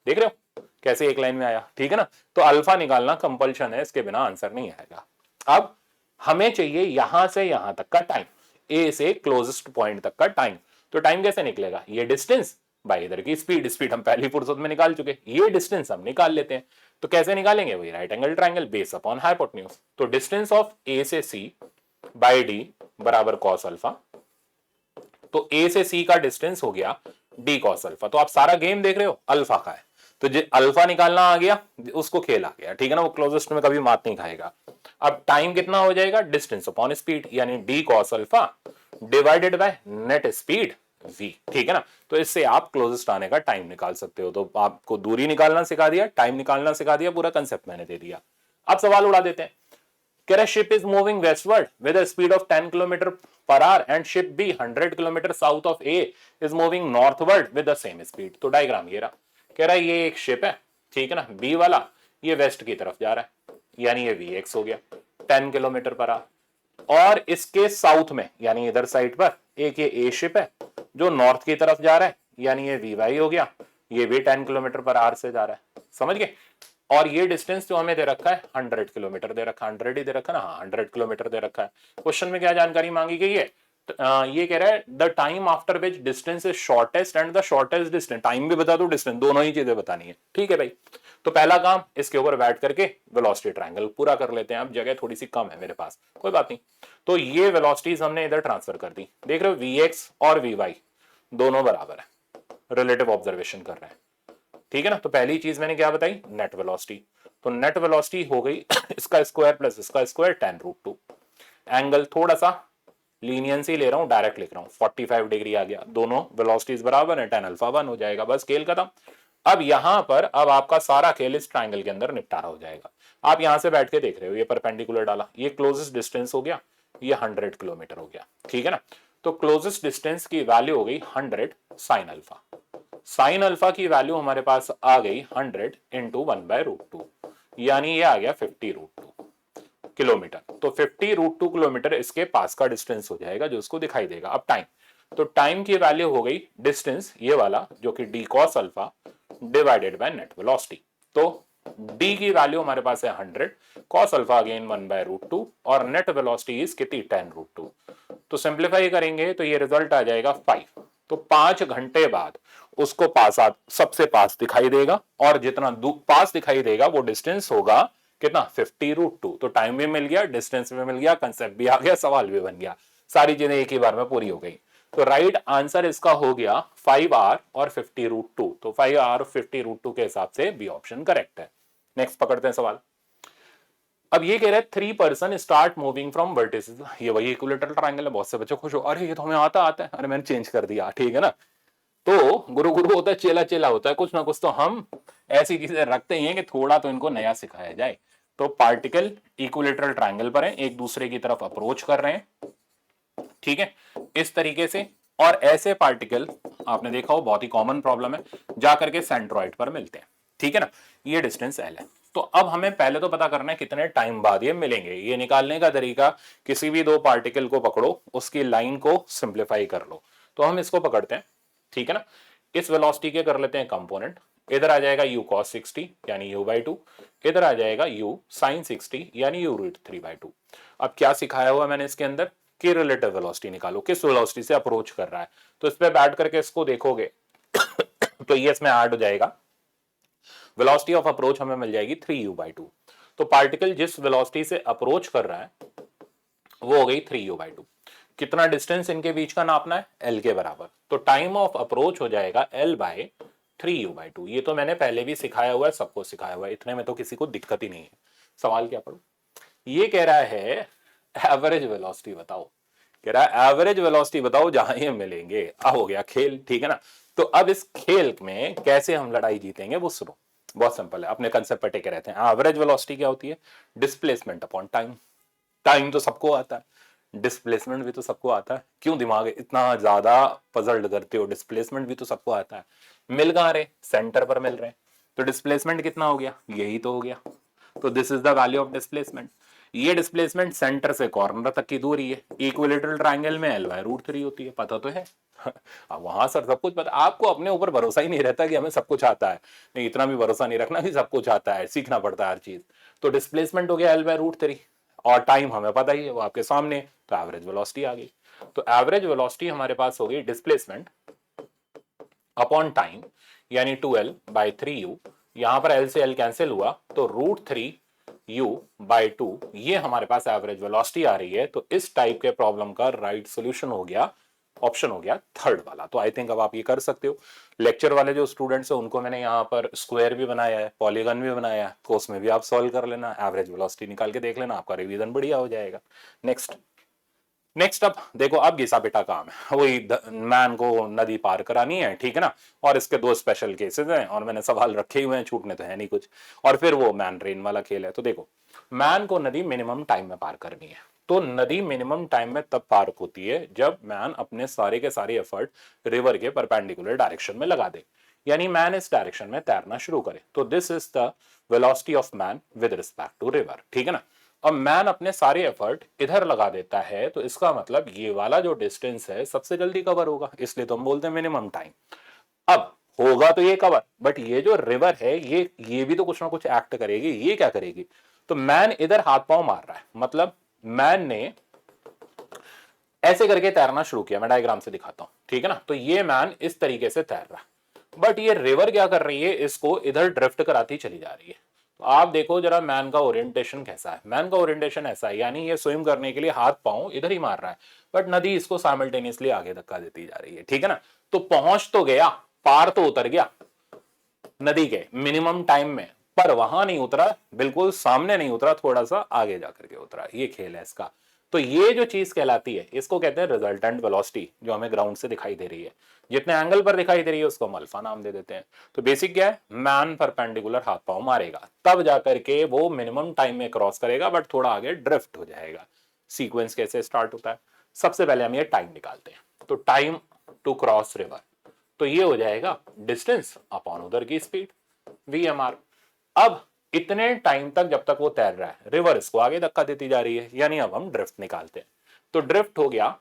देख रहे हो कैसे एक लाइन में आया, ठीक है ना। तो अल्फा निकालना कंपल्शन है, इसके बिना आंसर नहीं आएगा। अब हमें चाहिए यहां से यहां तक का टाइम, ए से क्लोजेस्ट पॉइंट तक का टाइम। तो टाइम कैसे निकलेगा? ये डिस्टेंस बाय इधर की स्पीड, स्पीड हम पहली फुर्सत में निकाल चुके, ये डिस्टेंस हम निकाल लेते हैं। तो कैसे निकालेंगे? वही right angle triangle base upon hypotenuse. तो डिस्टेंस ऑफ ए से सी बाय डी बराबर कॉस अल्फा। तो ए से सी का डिस्टेंस हो गया डी कॉस अल्फा। तो आप सारा गेम देख रहे हो, अल्फा का है, तो जो अल्फा निकालना आ गया उसको खेल आ गया, ठीक है ना। वो क्लोजेस्ट में कभी मात नहीं खाएगा। अब टाइम कितना हो जाएगा? डिस्टेंस अपॉन स्पीड, यानी D cos alpha divided by net speed v, ठीक है ना। तो इससे आप क्लोजेस्ट आने का टाइम निकाल सकते हो। तो आपको दूरी निकालना सिखा दिया, टाइम निकालना सिखा दिया, पूरा कंसेप्ट मैंने दे दिया। अब सवाल उड़ा देते हैं। कह रहा ship is moving westward with a speed of 10 kilometre per hour and ship B 100 kilometre south of A is moving northward with the same speed. तो डायग्राम ये रहा। कह रहा है ये एक शिप है, ठीक है ना, बी वाला, ये वेस्ट की तरफ जा रहा है, यानी ये Vx हो गया 10 किलोमीटर पर आवर। और इसके साउथ में यानी इधर साइड पर एक ये ए शिप है जो नॉर्थ की तरफ जा रहा है, यानी ये Vy हो गया, ये भी 10 किलोमीटर पर आवर से जा रहा है, समझ गए। और ये डिस्टेंस जो हमें दे रखा है 100 किलोमीटर दे रखा है, 100 ही दे रखा है ना, हाँ 100 किलोमीटर दे रखा है। क्वेश्चन में क्या जानकारी मांगी गई है? ये कह रहा है the time after which distance is shortest and the shortest distance. Time भी बता दो, डिस्टेंस, दोनों ही चीजें बतानी है, ठीक है भाई। तो पहला काम, इसके ऊपर बैठ करके वेलोसिटी ट्रायंगल पूरा कर लेते हैं। अब जगह थोड़ी सी कम है मेरे पास, कोई बात नहीं। तो ये वेलोसिटीज हमने इधर ट्रांसफर कर दी। देख रहे हो Vx और Vy दोनों बराबर है, रिलेटिव ऑब्जर्वेशन कर रहे हैं, ठीक है ना। तो पहली चीज मैंने क्या बताई? Net velocity. तो नेट वेलोसिटी हो गई इसका स्क्वायर प्लस इसका स्क्वायर tan√2। एंगल थोड़ा सा लीनियंसी ले रहा हूं, डायरेक्ट लिख रहा हूं, 45 डिग्री आ गया। दोनों वेलोसिटीज बराबर है, tan अल्फा 1 हो जाएगा, बस खेल खत्म। अब यहां पर अब आपका सारा खेल इस ट्रायंगल के अंदर निपटारा हो जाएगा। आप यहां से बैठ के देख रहे हो, ये परपेंडिकुलर डाला, ये क्लोजेस्ट डिस्टेंस हो गया, ये 100 किलोमीटर हो गया, ठीक है ना। तो क्लोजेस्ट डिस्टेंस की वैल्यू हो गई 100 साइन अल्फा। साइन अल्फा की वैल्यू हमारे पास आ गई 100 इंटू 1/√2, यानी ये आ गया 50√2 किलोमीटर। तो 50√2 किलोमीटर इसके पास का डिस्टेंस हो जाएगा जो उसको दिखाई देगा। अब टाइम, तो टाइम की वैल्यू हो गई डिस्टेंस ये वाला जो कि D cos alpha divided by net velocity. तो डी की वैल्यू हमारे पास है 100, कॉस अल्फा अगेन 1/√2 और नेट वेलोसिटी इज कितनी? tan√2। तो सिंप्लीफाई करेंगे तो ये रिजल्ट आ जाएगा 5। तो 5 घंटे बाद उसको पास सबसे पास दिखाई देगा, और जितना पास दिखाई देगा वो डिस्टेंस होगा कितना? 50√2। तो टाइम भी मिल गया, डिस्टेंस भी मिल गया, कंसेप्ट भी आ गया, सवाल भी बन गया, सारी चीजें एक ही बार में पूरी हो गई। तो राइट आंसर इसका हो गया 5 आवर और 50√2। तो 5 आवर 50√2 के हिसाब से बी ऑप्शन करेक्ट है। नेक्स्ट पकड़ते हैं सवाल। अब ये कह रहे हैं 3 person start moving from vertices. ये वही इक्विलेटरल ट्रायंगल है। बहुत से बच्चे खुश हो, अरे ये तो हमें आता है, अरे मैंने चेंज कर दिया, ठीक है ना। तो गुरु गुरु होता है, चेला चेला होता है, कुछ ना कुछ तो हम ऐसी चीजें रखते ही हैं कि थोड़ा तो इनको नया सिखाया जाए। तो पार्टिकल इक्विलेटरल ट्रायंगल पर है, एक दूसरे की तरफ अप्रोच कर रहे हैं, ठीक है, इस तरीके से। और ऐसे पार्टिकल आपने देखा हो, बहुत ही कॉमन प्रॉब्लम है, जाकर के सेंट्रॉइड पर मिलते हैं, ठीक है ना। ये डिस्टेंस एल है। तो अब हमें पहले तो पता करना है कितने टाइम बाद ये मिलेंगे। ये निकालने का तरीका, किसी भी दो पार्टिकल को पकड़ो, उसकी लाइन को सिंप्लीफाई कर लो। तो हम इसको पकड़ते हैं, ठीक है ना, इस वेलोसिटी के कर लेते हैं कंपोनेंट। इधर आ जाएगा u cos 60 यानी u/2, इधर आ जाएगा u sin 60 यानी u√3/2। अब क्या सिखाया हुआ मैंने इसके अंदर कि रिलेटिव वेलोसिटी निकालो, किस वेलोसिटी से अप्रोच कर रहा है। तो इस पे बैठ करके इसको देखोगे तो ये इसमें ऐड हो जाएगा, वेलोसिटी ऑफ अप्रोच हमें मिल जाएगी 3u/2। तो पार्टिकल जिस वेलोसिटी से अप्रोच कर रहा है वो हो गई 3u/2। कितना डिस्टेंस इनके बीच का नापना है, l के बराबर। तो टाइम ऑफ अप्रोच हो जाएगा l/3u/2। ये तो मैंने पहले भी सिखाया हुआ है, सबको सिखाया हुआ है, इतने में तो किसी को दिक्कत ही नहीं है। सवाल क्या पढ़ो, ये कह रहा है एवरेज वेलोसिटी बताओ, कह रहा है एवरेज वेलोसिटी बताओ जहां ये मिलेंगे। अब हो गया खेल, ठीक है ना। तो अब इस खेल में कैसे हम लड़ाई जीतेंगे वो सुनो, बहुत सिंपल है, अपने कंसेप्ट पर टिके रहते हैं। एवरेज वेलोसिटी क्या होती है, डिस्प्लेसमेंट अपॉन टाइम। टाइम तो सबको आता है, डिस्प्लेसमेंट भी तो सबको आता है, क्यों दिमाग इतना ज्यादा पजल्ड करते हो, डिस्प्लेसमेंट भी तो सबको आता है। मिल कहां रहे, सेंटर पर मिल रहे हैं, तो डिस्प्लेसमेंट कितना हो गया, यही तो हो गया। तो this is the value of displacement. ये डिस्प्लेसमेंट सेंटर से कॉर्नर तक की दूरी है। इक्विलेटरल ट्रायंगल में l/√3 होती है, पता तो है। अब वहां सर सब कुछ पता, आपको अपने ऊपर भरोसा ही नहीं रहता कि हमें सब कुछ आता है। नहीं, इतना भी भरोसा नहीं रखना कि सब कुछ आता है, सीखना पड़ता है हर चीज। तो डिस्प्लेसमेंट हो गया l/√3 और टाइम हमें पता ही है, वो आपके सामने, तो एवरेज वेलोसिटी आ गई। तो एवरेज वेलोसिटी हमारे पास हो गई डिस्प्लेसमेंट अपॉन टाइम यानी 2l/3u। यहां पर l से l कैंसिल हुआ तो √3u/2, ये हमारे पास एवरेज वेलोसिटी आ रही है। तो इस टाइप के प्रॉब्लम का राइट सॉल्यूशन हो गया, ऑप्शन हो गया थर्ड वाला। तो आई थिंक अब आप ये कर सकते हो। लेक्चर वाले जो स्टूडेंट्स हैं उनको मैंने यहाँ पर स्क्वायर भी बनाया है, पॉलीगन भी बनाया है, तो उसमें भी आप सॉल्व कर लेना, एवरेज वेलोसिटी निकाल के देख लेना, आपका रिवीजन बढ़िया हो जाएगा। नेक्स्ट अब देखो, अब घिसा पिटा काम है, वही मैन को नदी पार करानी है, ठीक है ना। और इसके दो स्पेशल केसेस हैं और मैंने सवाल रखे हुए हैं, छूटने तो है नहीं कुछ। और फिर वो मैन रेन वाला खेल है। तो देखो, मैन को नदी मिनिमम टाइम में पार करनी है। तो नदी मिनिमम टाइम में तब पार होती है जब मैन अपने सारे के सारे एफर्ट रिवर के परपेंडिकुलर डायरेक्शन में लगा दे, यानी मैन इस डायरेक्शन में तैरना शुरू करे। तो this is the velocity of man with respect to river, ठीक है ना। अब मैन अपने सारे एफर्ट इधर लगा देता है, तो इसका मतलब ये वाला जो डिस्टेंस है सबसे जल्दी कवर होगा, इसलिए तो हम बोलते हैं मिनिमम टाइम। अब होगा तो ये कवर, बट ये जो रिवर है ये भी तो कुछ ना कुछ एक्ट करेगी। ये क्या करेगी, तो मैन इधर हाथ पांव मार रहा है, मतलब मैन ने ऐसे करके तैरना शुरू किया। मैं डायग्राम से दिखाता हूं, ठीक है ना। तो ये मैन इस तरीके से तैर रहा है, बट ये रिवर क्या कर रही है, इसको इधर ड्रिफ्ट कराती चली जा रही है। तो आप देखो जरा मैन का ओरिएंटेशन कैसा है। मैन का ओरिएंटेशन ऐसा है, यानी ये स्विम करने के लिए हाथ पांव इधर ही मार रहा है, बट नदी इसको साइमल्टेनियसली आगे धक्का देती जा रही है, ठीक है ना। तो पहुंच तो गया, पार तो उतर गया नदी के मिनिमम टाइम में, पर वहां नहीं उतरा, बिल्कुल सामने नहीं उतरा, थोड़ा सा आगे जाकर के उतरा। ये खेल है इसका। तो ये जो चीज कहलाती है, इसको कहते हैं रिजल्टेंट वेलोसिटी, जो हमें ग्राउंड से दिखाई दे रही है। जितने एंगल पर दिखाई दे रही है उसको हम अल्फा नाम दे देते हैं। तो बेसिक क्या है, मैन परपेंडिकुलर हाथ पांव मारेगा, तब जाकर के वो मिनिमम टाइम में क्रॉस करेगा, बट थोड़ा आगे ड्रिफ्ट हो जाएगा। सीक्वेंस कैसे स्टार्ट होता है, सबसे पहले हम ये टाइम निकालते हैं। तो टाइम टू क्रॉस रिवर, तो ये हो जाएगा डिस्टेंस अपॉन उधर की स्पीड, VMR। अब इतने टाइम तक जब तक वो तैर रहा है, रिवर इसको आगे धक्का देती जा रही है, यानी अब हम ड्रिफ्ट निकालते हैं। तो ड्रिफ्ट हो गया,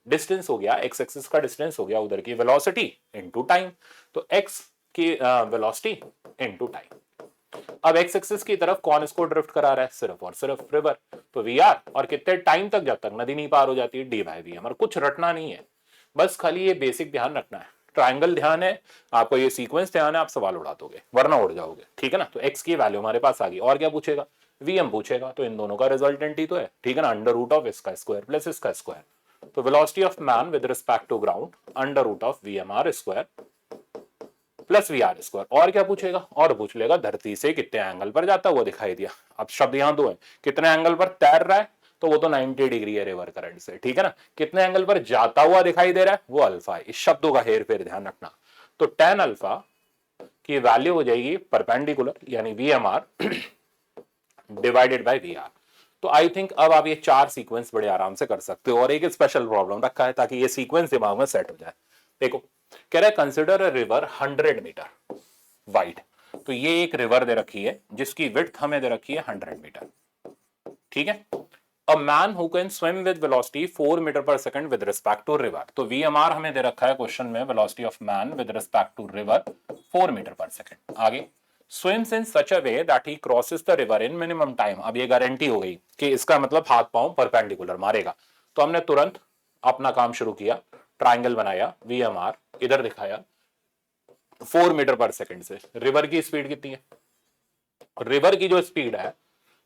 डिस्टेंस हो गया, एक्स एक्सिस का डिस्टेंस हो गया उधर की वेलोसिटी इनटू टाइम। तो एक्स की वेलोसिटी इनटू टाइम। अब एक्स एक्सिस की तरफ कौन इसको ड्रिफ्ट करा रहा है, सिर्फ और सिर्फ रिवर। तो VR, और कितने टाइम तक, जब तक नदी नहीं पार हो जाती, D/VM। और कुछ रटना नहीं है, बस खाली ये बेसिक ध्यान रखना है। ट्रायंगल ध्यान है आपको, ये सीक्वेंस ध्यान है, आप सवाल उड़ा दोगे वरना उड़ जाओगे, ठीक है ना। तो एक्स की वैल्यू हमारे पास आ गई, और क्या पूछेगा, VM पूछेगा। तो इन दोनों का रिजल्टेंट ही तो है, ठीक है ना, √of इसका स्क्वायर प्लस इसका स्क्वायर। तो velocity of man with respect to ground √of VMR square plus VR square. और क्या पूछेगा, और पूछ लेगा धरती से कितने एंगल पर जाता हुआ दिखाई दिया। अब शब्द यहां दो है, कितने एंगल पर तैर रहा है, तो वो तो 90 डिग्री है रिवर करंट से, ठीक है ना। कितने एंगल पर जाता हुआ दिखाई दे रहा है, वो अल्फा है। इस शब्दों का हेर फेर ध्यान रखना। तो tan अल्फा की वैल्यू हो जाएगी परपेंडिकुलर यानी VMR डिवाइडेड बाय VR। तो आई थिंक अब आप ये 4 सीक्वेंस बड़े आराम से कर सकते हो, और एक स्पेशल प्रॉब्लम रखा है ताकि ये सीक्वेंस दिमाग में सेट हो जाए। देखो कह रहा है consider a river 100 metre wide. तो ये एक रिवर दे रखी है जिसकी विड्थ हमें दे रखी है 100 मीटर, ठीक है। A man who can swim with velocity 4 metre per second with respect to river. तो VMR हमें दे रखा है क्वेश्चन में, velocity of man with respect to river 4 metre per second. आगे swims in such a way that he crosses the river in minimum time. अब ये guarantee हो गई कि इसका मतलब हाथ पांव परपेंडिकुलर मारेगा। तो हमने तुरंत अपना काम शुरू किया, ट्राइंगल बनाया, VMR इधर दिखाया 4 मीटर पर सेकंड से। रिवर की स्पीड कितनी है? रिवर की जो स्पीड है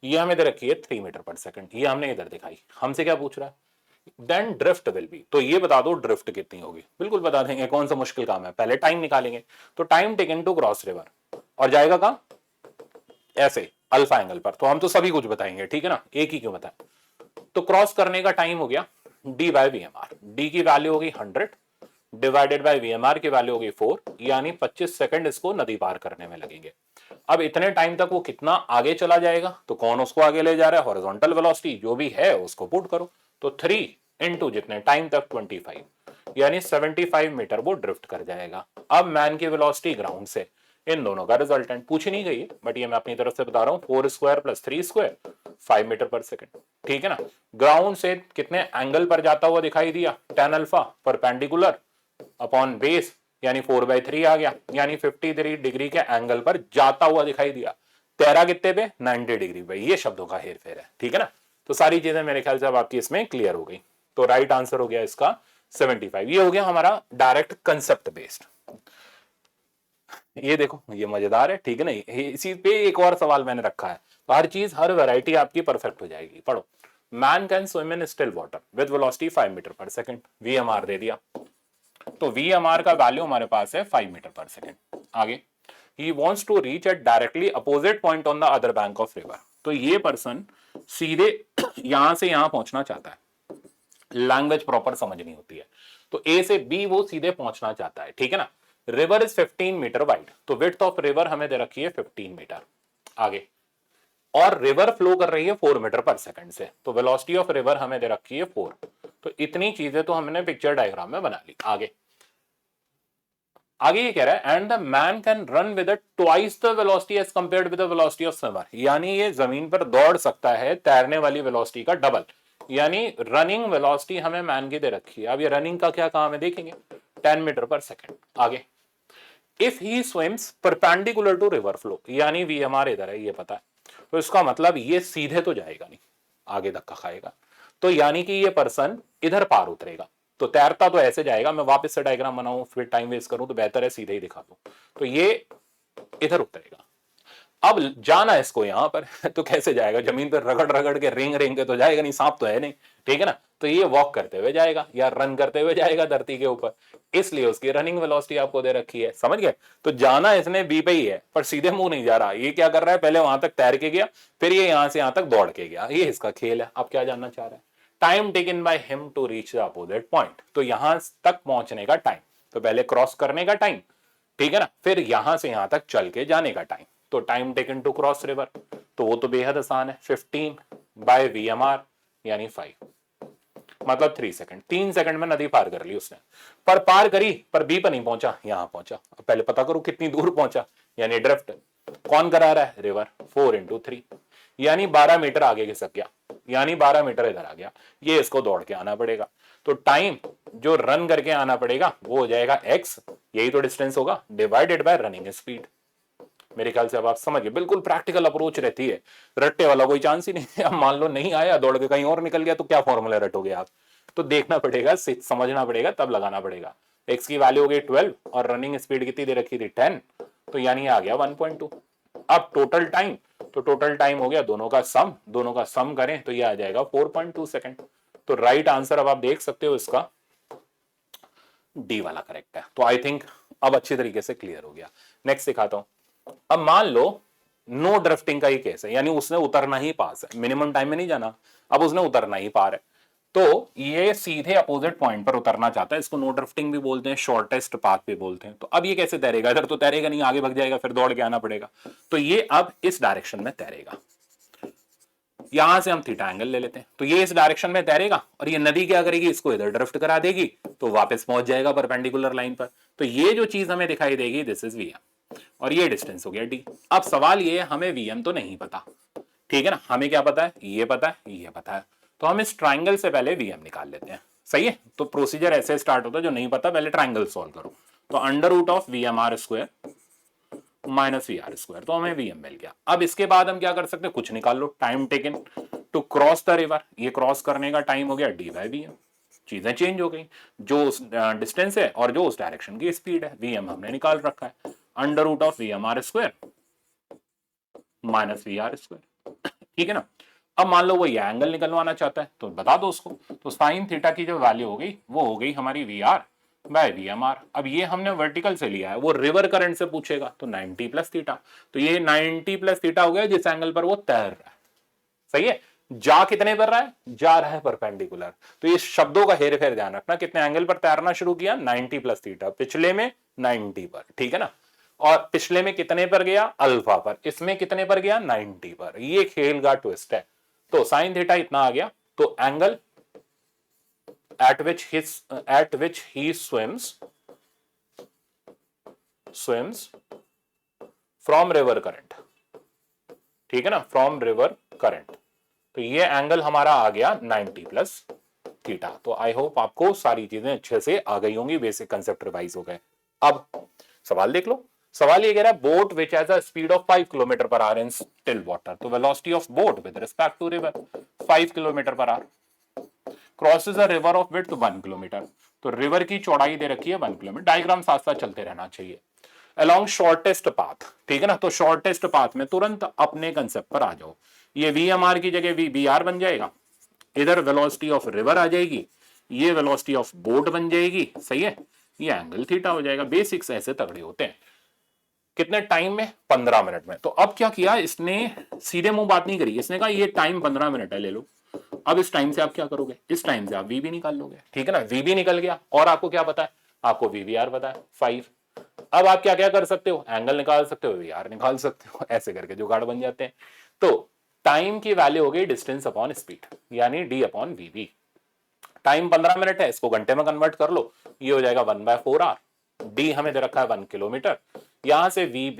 ये हमें दे रखी है 3 मीटर पर सेकंड, ये हमने इधर दिखाई। हमसे क्या पूछ रहा है? Then drift will be. तो ये बता दो ड्रिफ्ट कितनी होगी। बिल्कुल बता देंगे, कौन सा मुश्किल काम है। पहले टाइम निकालेंगे। तो time taken to cross river, और जाएगा कहां? ऐसे अल्फा एंगल पर। तो हम तो सभी कुछ बताएंगे, ठीक है ना, एक ही क्यों बताएं। तो क्रॉस करने का टाइम हो गया डी बाय VMR। डी की वैल्यू होगी 100 डिवाइडेड बाय VMR की वैल्यू होगी 4, यानी 25 सेकंड इसको नदी पार करने में लगेंगे। अब इतने टाइम तक वो कितना आगे चला जाएगा, तो कौन उसको आगे ले जा रहा है? हॉरिजॉन्टल वेलोसिटी जो भी है उसको पुट करो। तो 3 इंटू जितने टाइम तक 25, यानी 75 मीटर वो ड्रिफ्ट कर जाएगा। अब मैन की वेलोसिटी ग्राउंड से, इन दोनों का रिजल्टेंट पूछ नहीं गई है, बट ये मैं अपनी तरफ से बता रहा हूं, 4 square plus 3 square 5 metre per second, ठीक है ना। ग्राउंड से कितने एंगल पर जाता हुआ दिखाई दिया? tan alpha perpendicular upon base, यानी 4/3 आ गया, यानी 53 डिग्री के एंगल पर जाता हुआ दिखाई दिया। तैरा कितने पे? 90 डिग्री पे। ये शब्दों का हेर फेर है, ठीक है ना। तो सारी चीजें मेरे ख्याल से अब आपकी इसमें क्लियर हो गई। तो राइट आंसर हो गया इसका 75। ये हो गया हमारा डायरेक्ट कंसेप्ट बेस्ड। ये देखो ये मजेदार है, ठीक है ना। इसी पे एक और सवाल मैंने रखा है, तो हर चीज हर वैरायटी आपकी परफेक्ट हो जाएगी। पढ़ो, man can swim in still water with velocity 5 metre per second. VMR दे दिया, तो VMR का वैल्यू हमारे पास है 5 मीटर पर सेकंड। आगे he wants to reach at directly opposite point on the other bank of river। तो ये person सीधे यहां से यहां पहुंचना चाहता है। लैंग्वेज प्रॉपर समझनी होती है। तो A से B वो सीधे पहुंचना चाहता है, ठीक है ना। रिवर इज 15 मीटर वाइड, तो विड्थ ऑफ रिवर हमें दे रखी है 15 मीटर। आगे, और रिवर फ्लो कर रही है 4 मीटर पर सेकंड से, तो वेलोसिटी ऑफ रिवर हमें दे रखी है 4। तो इतनी चीजें तो हमने पिक्चर डायग्राम में बना ली। आगे आगे ये कह रहा है and the man can run with twice the velocity as compared with the velocity of swimmer. यानी ये जमीन पर दौड़ सकता है तैरने वाली वेलोसिटी का डबल, यानी रनिंग वेलोसिटी हमें मैन की दे रखी है। अब ये रनिंग का क्या काम है देखेंगे, 10 मीटर पर सेकंड। आगे if he swims perpendicular to river flow, यानी VMR इधर है ये पता है, तो इसका मतलब ये सीधे तो जाएगा नहीं, आगे धक्का खाएगा। तो यानी कि ये पर्सन इधर पार उतरेगा। तो तैरता तो ऐसे जाएगा, मैं वापस से डायग्राम बनाऊं फिर टाइम वेस्ट करूं, तो बेहतर है सीधे ही दिखा दूं। तो ये इधर उतरेगा। अब जाना है इसको यहां पर तो कैसे जाएगा? जमीन पर रगड़ रगड़ के रेंग रेंग के तो जाएगा नहीं, सांप तो है नहीं, ठीक है ना। तो ये वॉक करते हुए जाएगा या रन करते हुए जाएगा धरती के ऊपर, इसलिए उसकी रनिंग वेलोसिटी आपको दे रखी है। समझ गए? तो जाना इसने बी पे ही है, पर सीधे मुंह नहीं जा रहा। ये क्या कर रहा है, पहले वहां तक तैर के गया, फिर ये यहां से यहां तक दौड़ के गया। ये इसका खेल है। आप क्या जानना चाह रहे हैं? Time taken by him to reach the opposite point. तो यहां तक पहुंचने का टाइम, तो पहले क्रॉस करने का टाइम, ठीक है ना, फिर यहां से यहां तक चल के जाने का टाइम। तो time taken to cross river, तो वो तो बेहद आसान है, 15 बाय VMR यानी 5, मतलब 3 सेकंड। 3 सेकंड में नदी पार कर ली उसने। पर पार करी, पर बी पर नहीं पहुंचा, यहां पहुंचा। अब पहले पता करो कितनी दूर पहुंचा, यानी ड्रिफ्ट कौन करा रहा है? रिवर। 4 इंटू 3, यानी 12 मीटर आगे खिसक गया, यानी 12 मीटर इधर आ गया। ये इसको दौड़ के आना पड़ेगा। तो टाइम जो रन करके आना पड़ेगा वो हो जाएगा x, यही तो डिस्टेंस होगा, डिवाइडेड बाय रनिंग स्पीड। मेरे ख्याल से अब आप समझ गए, बिल्कुल प्रैक्टिकल अप्रोच रहती है, रट्टे वाला कोई चांस ही नहीं। अब मान लो नहीं आया, दौड़ के कहीं और निकल गया, तो क्या फॉर्मूला रटोगे आप? तो देखना पड़ेगा, समझना पड़ेगा, तब लगाना पड़ेगा। x की वैल्यू हो गई 12 और रनिंग स्पीड कितनी दे रखी थी 10, तो यानी आ गया 1.2। अब टोटल टाइम, तो टोटल टाइम हो गया दोनों का सम, दोनों का सम करें तो ये आ जाएगा 4.2 सेकंड। तो राइट आंसर अब आप देख सकते हो इसका डी वाला करेक्ट है। तो आई थिंक अब अच्छी तरीके से क्लियर हो गया। नेक्स्ट दिखाता हूं। अब मान लो नो ड्रिफ्टिंग का ही केस है, यानी उसने उतरना ही पास है, मिनिमम टाइम में नहीं जाना, अब उसने उतरना ही पार है। तो ये सीधे अपोजिट पॉइंट पर उतरना चाहता है, इसको नो ड्रिफ्टिंग भी बोलते हैं, शॉर्टेस्ट पाथ भी बोलते हैं। तो अब ये कैसे तैरेगा, इधर तो तैरेगा नहीं, आगे भाग जाएगा, फिर दौड़ के आना पड़ेगा। तो ये अब इस डायरेक्शन में तैरेगा, यहां से हम थीटा एंगल ले लेते हैं, तो ये इस डायरेक्शन में तैरेगा और ये नदी क्या करेगी, इसको इधर ड्रिफ्ट करा देगी, तो वापस पहुंच जाएगा परपेंडिकुलर लाइन पर। तो ये जो चीज हमें दिखाई देगी, दिस इज वीएम, और ये डिस्टेंस हो गया डी। अब सवाल ये है, हमें वीएम तो नहीं पता, ठीक है ना, हमें क्या पता है, ये पता है, ये पता है, तो हम इस ट्राइंगल से पहले वीएम निकाल लेते हैं। सही है, तो प्रोसीजर ऐसे स्टार्ट होता है, जो नहीं पता पहले ट्राइंगल सॉल्व करो। तो under root of V M R square minus V R square, तो हमें वीएम मिल गया। अब इसके बाद हम क्या कर सकते हैं, कुछ निकाल लो, time taken to cross the river, ये क्रॉस करने का टाइम हो गया डी बाई वी एम। चीजें चेंज हो गई, जो उस डिस्टेंस है और जो उस डायरेक्शन की स्पीड है, वीएम हमने निकाल रखा है, under root of V M R square minus V R square, ठीक है ना। अब मान लो वो ये एंगल निकलवाना चाहता है, तो बता दो उसको। तो साइन थीटा की जो वैल्यू हो गई, वो हो गई हमारी V R by V M R. अब ये हमने वर्टिकल से लिया है, वो रिवर करंट से पूछेगा, तो 90 प्लस थीटा, तो ये 90 प्लस थीटा हो गया जिस एंगल पर वो तैर रहा है। सही है, जा कितने पर रहा है, जा रहा है परपेंडिकुलर। तो ये शब्दों का हेर फेर ध्यान रखना, कितने एंगल पर तैरना शुरू किया, 90 प्लस थीटा, पिछले में 90 पर, ठीक है ना, और पिछले में कितने पर गया, अल्फा पर, इसमें कितने पर गया, 90 पर। ये खेल का ट्विस्ट है। तो साइन थीटा इतना आ गया, तो angle at which he swims from river current, ठीक है ना, फ्रॉम रिवर करंट। तो ये एंगल हमारा आ गया 90 प्लस थीटा। तो आई होप आपको सारी चीजें अच्छे से आ गई होंगी, बेसिक कंसेप्ट रिवाइज हो गए। अब सवाल देख लो, सवाल ये कह रहा है, boat which has a speed of 5 kilometre per hour in still water, तो velocity of boat with respect to river 5 kilometre per hour, crosses a river of width 1 kilometre, तो रिवर की चौड़ाई दे रखी है 1 किलोमीटर। डायग्राम साथ साथ चलते रहना चाहिए। अलोंग शॉर्टेस्ट पाथ, ठीक है ना, तो शॉर्टेस्ट पाथ में तुरंत अपने कंसेप्ट पर आ जाओ। ये वी एम आर की जगह वी बी आर बन जाएगा, इधर वेलोसिटी ऑफ रिवर आ जाएगी, ये वेलोसिटी ऑफ बोट बन जाएगी। सही है, ये एंगल थीटा हो जाएगा। बेसिक्स ऐसे तगड़े होते हैं। कितने टाइम में, 15 मिनट में। तो अब क्या किया इसने, सीधे मुंह बात नहीं करी, इसने कहा ये टाइम 15 मिनट है, ले लो। अब इस टाइम से आप क्या करोगे, इस टाइम से आप वी भी निकाल लोगे, ठीक है ना, वी भी निकल गया। और आपको क्या पता है, आपको वी वी आर पता है 5। अब आप क्या क्या कर सकते हो, एंगल निकाल सकते हो, वी आर निकाल सकते हो, ऐसे करके जुगाड़ बन जाते हैं। तो टाइम की वैल्यू हो गई डिस्टेंस अपॉन स्पीड, यानी D upon V B. Time 15 minute है, इसको घंटे में कन्वर्ट कर लो, ये हो जाएगा 1/4 आवर। डी हमें दे रखा है 1 किलोमीटर, यहां से वी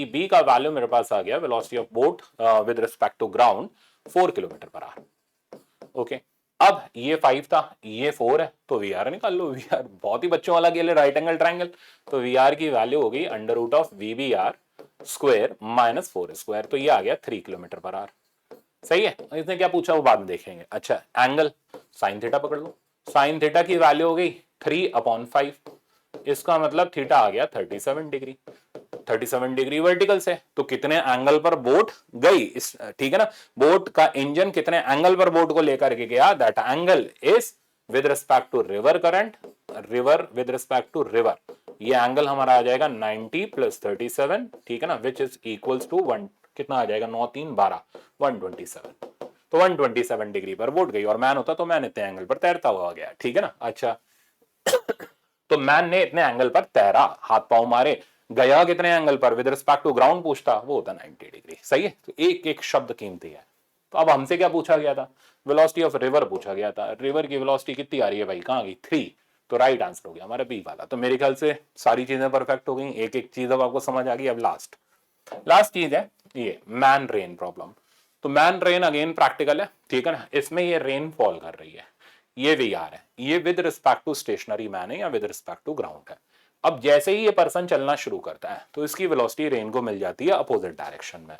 बी का वैल्यू मेरे पास आ गया, velocity of boat with respect to ground 4 kilometre per hour. Okay, अब ये 5 था, ये 4 है, तो वी आर निकाल लो। वी आर बहुत ही बच्चों वाला खेल है, राइट एंगल ट्राइंगल। तो वी आर की वैल्यू हो गई under root of V B R square minus 4 square, तो ये आ गया 3 किलोमीटर पर आवर। सही है, इसने क्या पूछा वो बाद में देखेंगे। अच्छा, एंगल साइन थीटा पकड़ लो, साइन थीटा की वैल्यू हो गई 3/5, इसका मतलब थीटा आ गया 37 डिग्री। 37 डिग्री वर्टिकल से, तो कितने एंगल पर बोट गई, इस, ठीक है ना, बोट का इंजन कितने एंगल पर बोट को लेकर के गया, that angle is with respect to river current, river with respect to river, ये एंगल हमारा आ जाएगा 90 प्लस 37, ठीक है ना, विच इज इक्वल्स टू 1, कितना आ जाएगा, 9 3 12, 127। तो 127 डिग्री पर बोट गई, और मैन होता तो मैन इतने एंगल पर तैरता हुआ गया, ठीक है ना। अच्छा, तो मैन ने इतने एंगल पर तैरा, हाथ पांव मारे, गया कितने एंगल पर, विद रिस्पेक्ट टू ग्राउंड पूछता, वो होता 90 डिग्री। सही है, तो एक एक शब्द कीमती है। तो अब हमसे क्या पूछा गया था, वेलोसिटी ऑफ रिवर पूछा गया था। रिवर की वेलोसिटी कितनी आ रही है भाई, कहां गई, 3, तो राइट आंसर हो गया हमारा बी वाला। तो मेरे ख्याल से सारी चीजें परफेक्ट हो गई, एक एक चीज अब आपको समझ आ गई। अब लास्ट चीज है ये मैन रेन प्रॉब्लम। तो मैन रेन अगेन प्रैक्टिकल है, ठीक है ना, इसमें ये रेन फॉल कर रही है, ये वी आर है, ये with respect to stationary man है या विद रिस्पेक्ट टू ग्राउंड है। अब जैसे ही ये पर्सन चलना शुरू करता है, तो इसकी वेलोसिटी रेन को मिल जाती है अपोजिट डायरेक्शन में।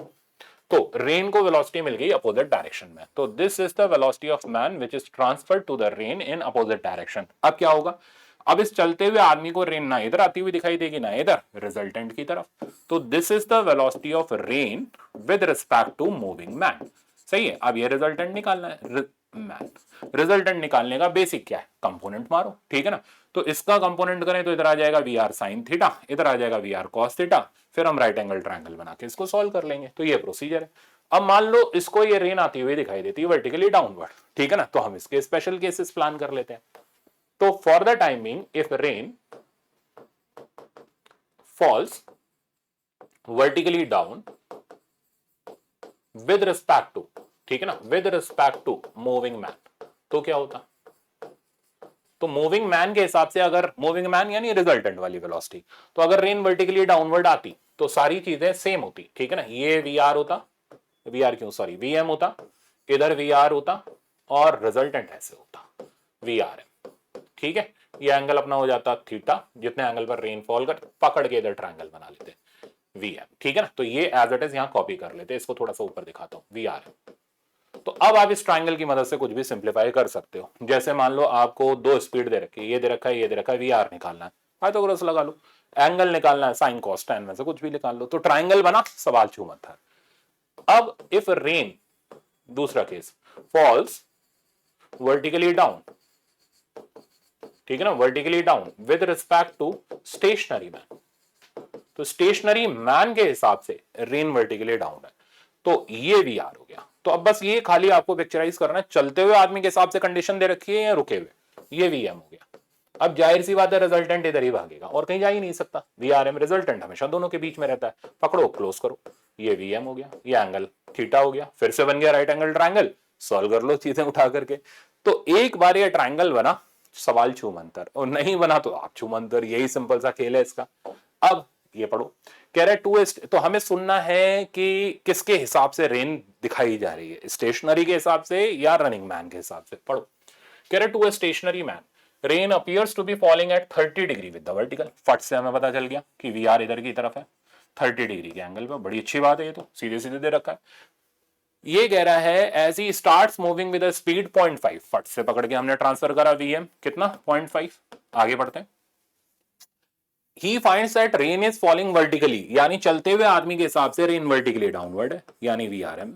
तो रेन को वेलोसिटी मिल गई अपोजिट डायरेक्शन में, तो this is the velocity of man which is transferred to the rain in opposite direction. अब क्या होगा, अब इस चलते हुए आदमी को रेन ना इधर आती हुई दिखाई देगी ना इधर, रिजल्टेंट की तरफ। तो this is the velocity of rain with respect to moving man. सही है, अब ये रिजल्टेंट निकालना है, मैन रिजल्टेंट निकालने का बेसिक क्या है, कंपोनेंट मारो, ठीक है ना। तो इसका कंपोनेंट करें तो इधर आ जाएगा वी आर साइन थीटा, इधर आ जाएगा वी आर कॉस थीटा, फिर हम राइट एंगल ट्रायंगल बना के इसको सॉल्व कर लेंगे। तो ये प्रोसीजर है। अब मान लो इसको ये रेन आती हुई दिखाई देती है वर्टिकली डाउनवर्ड, ठीक है ना, तो हम इसके स्पेशल केसेस प्लान कर लेते हैं। तो for the timing if rain falls vertically down with respect to, ठीक है ना, with respect to moving man, तो क्या होता? तो मूविंग मैन के हिसाब से, अगर मूविंग मैन यानी रिजल्टेंट वाली वेलोसिटी, तो अगर रेन वर्टिकली डाउनवर्ड आती तो सारी चीजें सेम होती, ठीक है ना, ये वी आर होता, वी आर क्यों सॉरी वी एम होता, इधर वी आर होता और रिजल्टेंट ऐसे होता वी आर एम, ठीक है। ये एंगल अपना हो जाता थीटा, जितने एंगल पर रेन फॉल कर पकड़ के इधर ट्रायंगल बना लेते वी एम, ठीक है ना। तो ये एज इट इज यहां कॉपी कर लेते, इसको थोड़ा सा ऊपर दिखाता हूं वी आर एम। तो अब आप इस ट्रायंगल की मदद से कुछ भी सिंप्लीफाई कर सकते हो। जैसे मान लो आपको दो स्पीड दे रखी है, ये दे रखा है, ये दे रखा है, वी आर निकालना है, पाइथागोरस लगा लो, एंगल निकालना है, साइन कॉस टैन में से कुछ भी निकाल लो, तो ट्रायंगल बना, सवाल छू मत था। अब इफ रेन, दूसरा केस, फॉल्स वर्टिकली डाउन, ठीक है ना, vertically down with respect to stationary man, तो स्टेशनरी मैन के हिसाब से रेन वर्टिकली डाउन है, तो ये वी आर हो गया। तो अब बस ये खाली आपको पिक्चराइज करना है, चलते हुए आदमी के हिसाब से कंडीशन दे रखी है या रुके हुए, ये वी एम हो गया। अब जाहिर सी बात है रिजल्टेंट इधर ही भागेगा और कहीं जा ही नहीं सकता, वी आर एम रिजल्टेंट हमेशा दोनों के बीच में रहता है, पकड़ो क्लोज करो, ये वी एम हो गया, ये एंगल थीटा हो गया, फिर से बन गया राइट एंगल ट्रायंगल, सॉल्व कर लो चीजें उठा करके। तो एक बार ये ट्रायंगल बना, सवाल छू मंतर, और नहीं बना तो आप छू मंतर, यही सिंपल सा खेल है इसका। अब ये पढ़ो, कह रहे टू, तो हमें सुनना है कि किसके हिसाब से रेन दिखाई जा रही है, स्टेशनरी के हिसाब से या रनिंग मैन के हिसाब से। पढ़ो, कह रहे to a stationary man rain appears to be falling at 30 degree with the vertical. फट से हमें पता चल गया कि वी आर इधर की तरफ है 30 डिग्री के एंगल पे, बड़ी अच्छी बात है, ये तो सीधे सीधे दे रखा है। ये कह रहा है as he starts moving with speed 0.5, फट से पकड़ के हमने ट्रांसफर करा वीएम कितना 0.5। आगे बढ़ते हैं, he finds that rain is falling vertically, यानी चलते हुए आदमी के हिसाब से रेन वर्टिकली डाउनवर्ड है, यानी वी आर एम,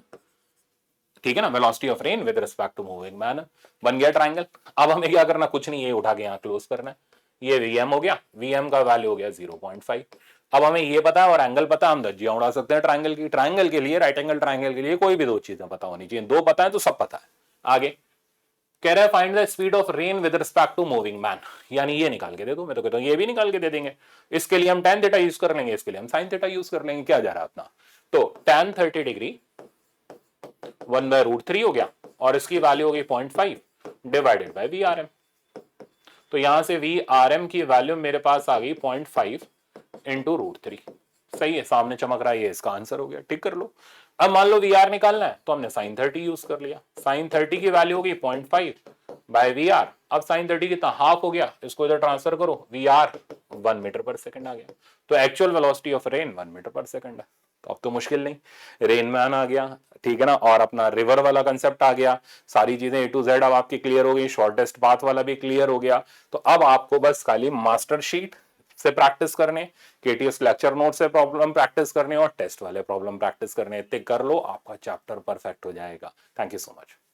ठीक है ना, velocity of rain with respect to moving man. बन गया ट्रायंगल। अब हमें क्या करना, कुछ नहीं, ये उठा के यहां क्लोज करना है, ये वीएम हो गया, वीएम का वैल्यू हो गया 0.5। अब हमें ये पता है और एंगल पता है, हम धज्जियां उड़ा सकते हैं ट्रायंगल की। ट्रायंगल के लिए, राइट एंगल ट्रायंगल के लिए कोई भी दो चीजें पता होनी चाहिए, दो पता है तो सब पता है। आगे कह रहा है find the speed of rain with respect to moving man, यानी ये निकाल के दे दो। मैं तो कहता हूं ये भी निकाल के दे देंगे, इसके लिए हम tan थीटा यूज कर लेंगे, इसके लिए हम sin थीटा यूज कर लेंगे, क्या जा रहा है अपना। तो tan 30 डिग्री 1/√3 हो गया और इसकी वैल्यू हो गई 0.5 divided by V R M. तो यहां से वी आर एम की वैल्यू मेरे पास आ गई 0.5 इंटू √3। सही है, सामने चमक रहा है, ये इसका आंसर हो गया, टिक कर लो। अब मान लो वी आर निकालना है तो हमने sin 30 यूज कर लिया, sin 30 की वैल्यू होगी 0.5 बाय वी आर। अब sin 30 कितना, हाफ हो गया, इसको इधर ट्रांसफर करो, we are 1 metre per second आ गया। तो actual velocity of rain 1 metre per second है। तो अब तो मुश्किल नहीं, रेन मैन आ गया, ठीक है ना, और अपना रिवर वाला कंसेप्ट आ गया, सारी चीजें ए टू जेड अब आपकी क्लियर हो गई, शॉर्टेस्ट पाथ वाला भी क्लियर हो गया। तो अब आपको बस खाली मास्टर शीट से प्रैक्टिस करने, केटीएस लेक्चर नोट से प्रॉब्लम प्रैक्टिस करने और टेस्ट वाले प्रॉब्लम प्रैक्टिस करने, इतने कर लो, आपका चैप्टर परफेक्ट हो जाएगा। Thank you so much.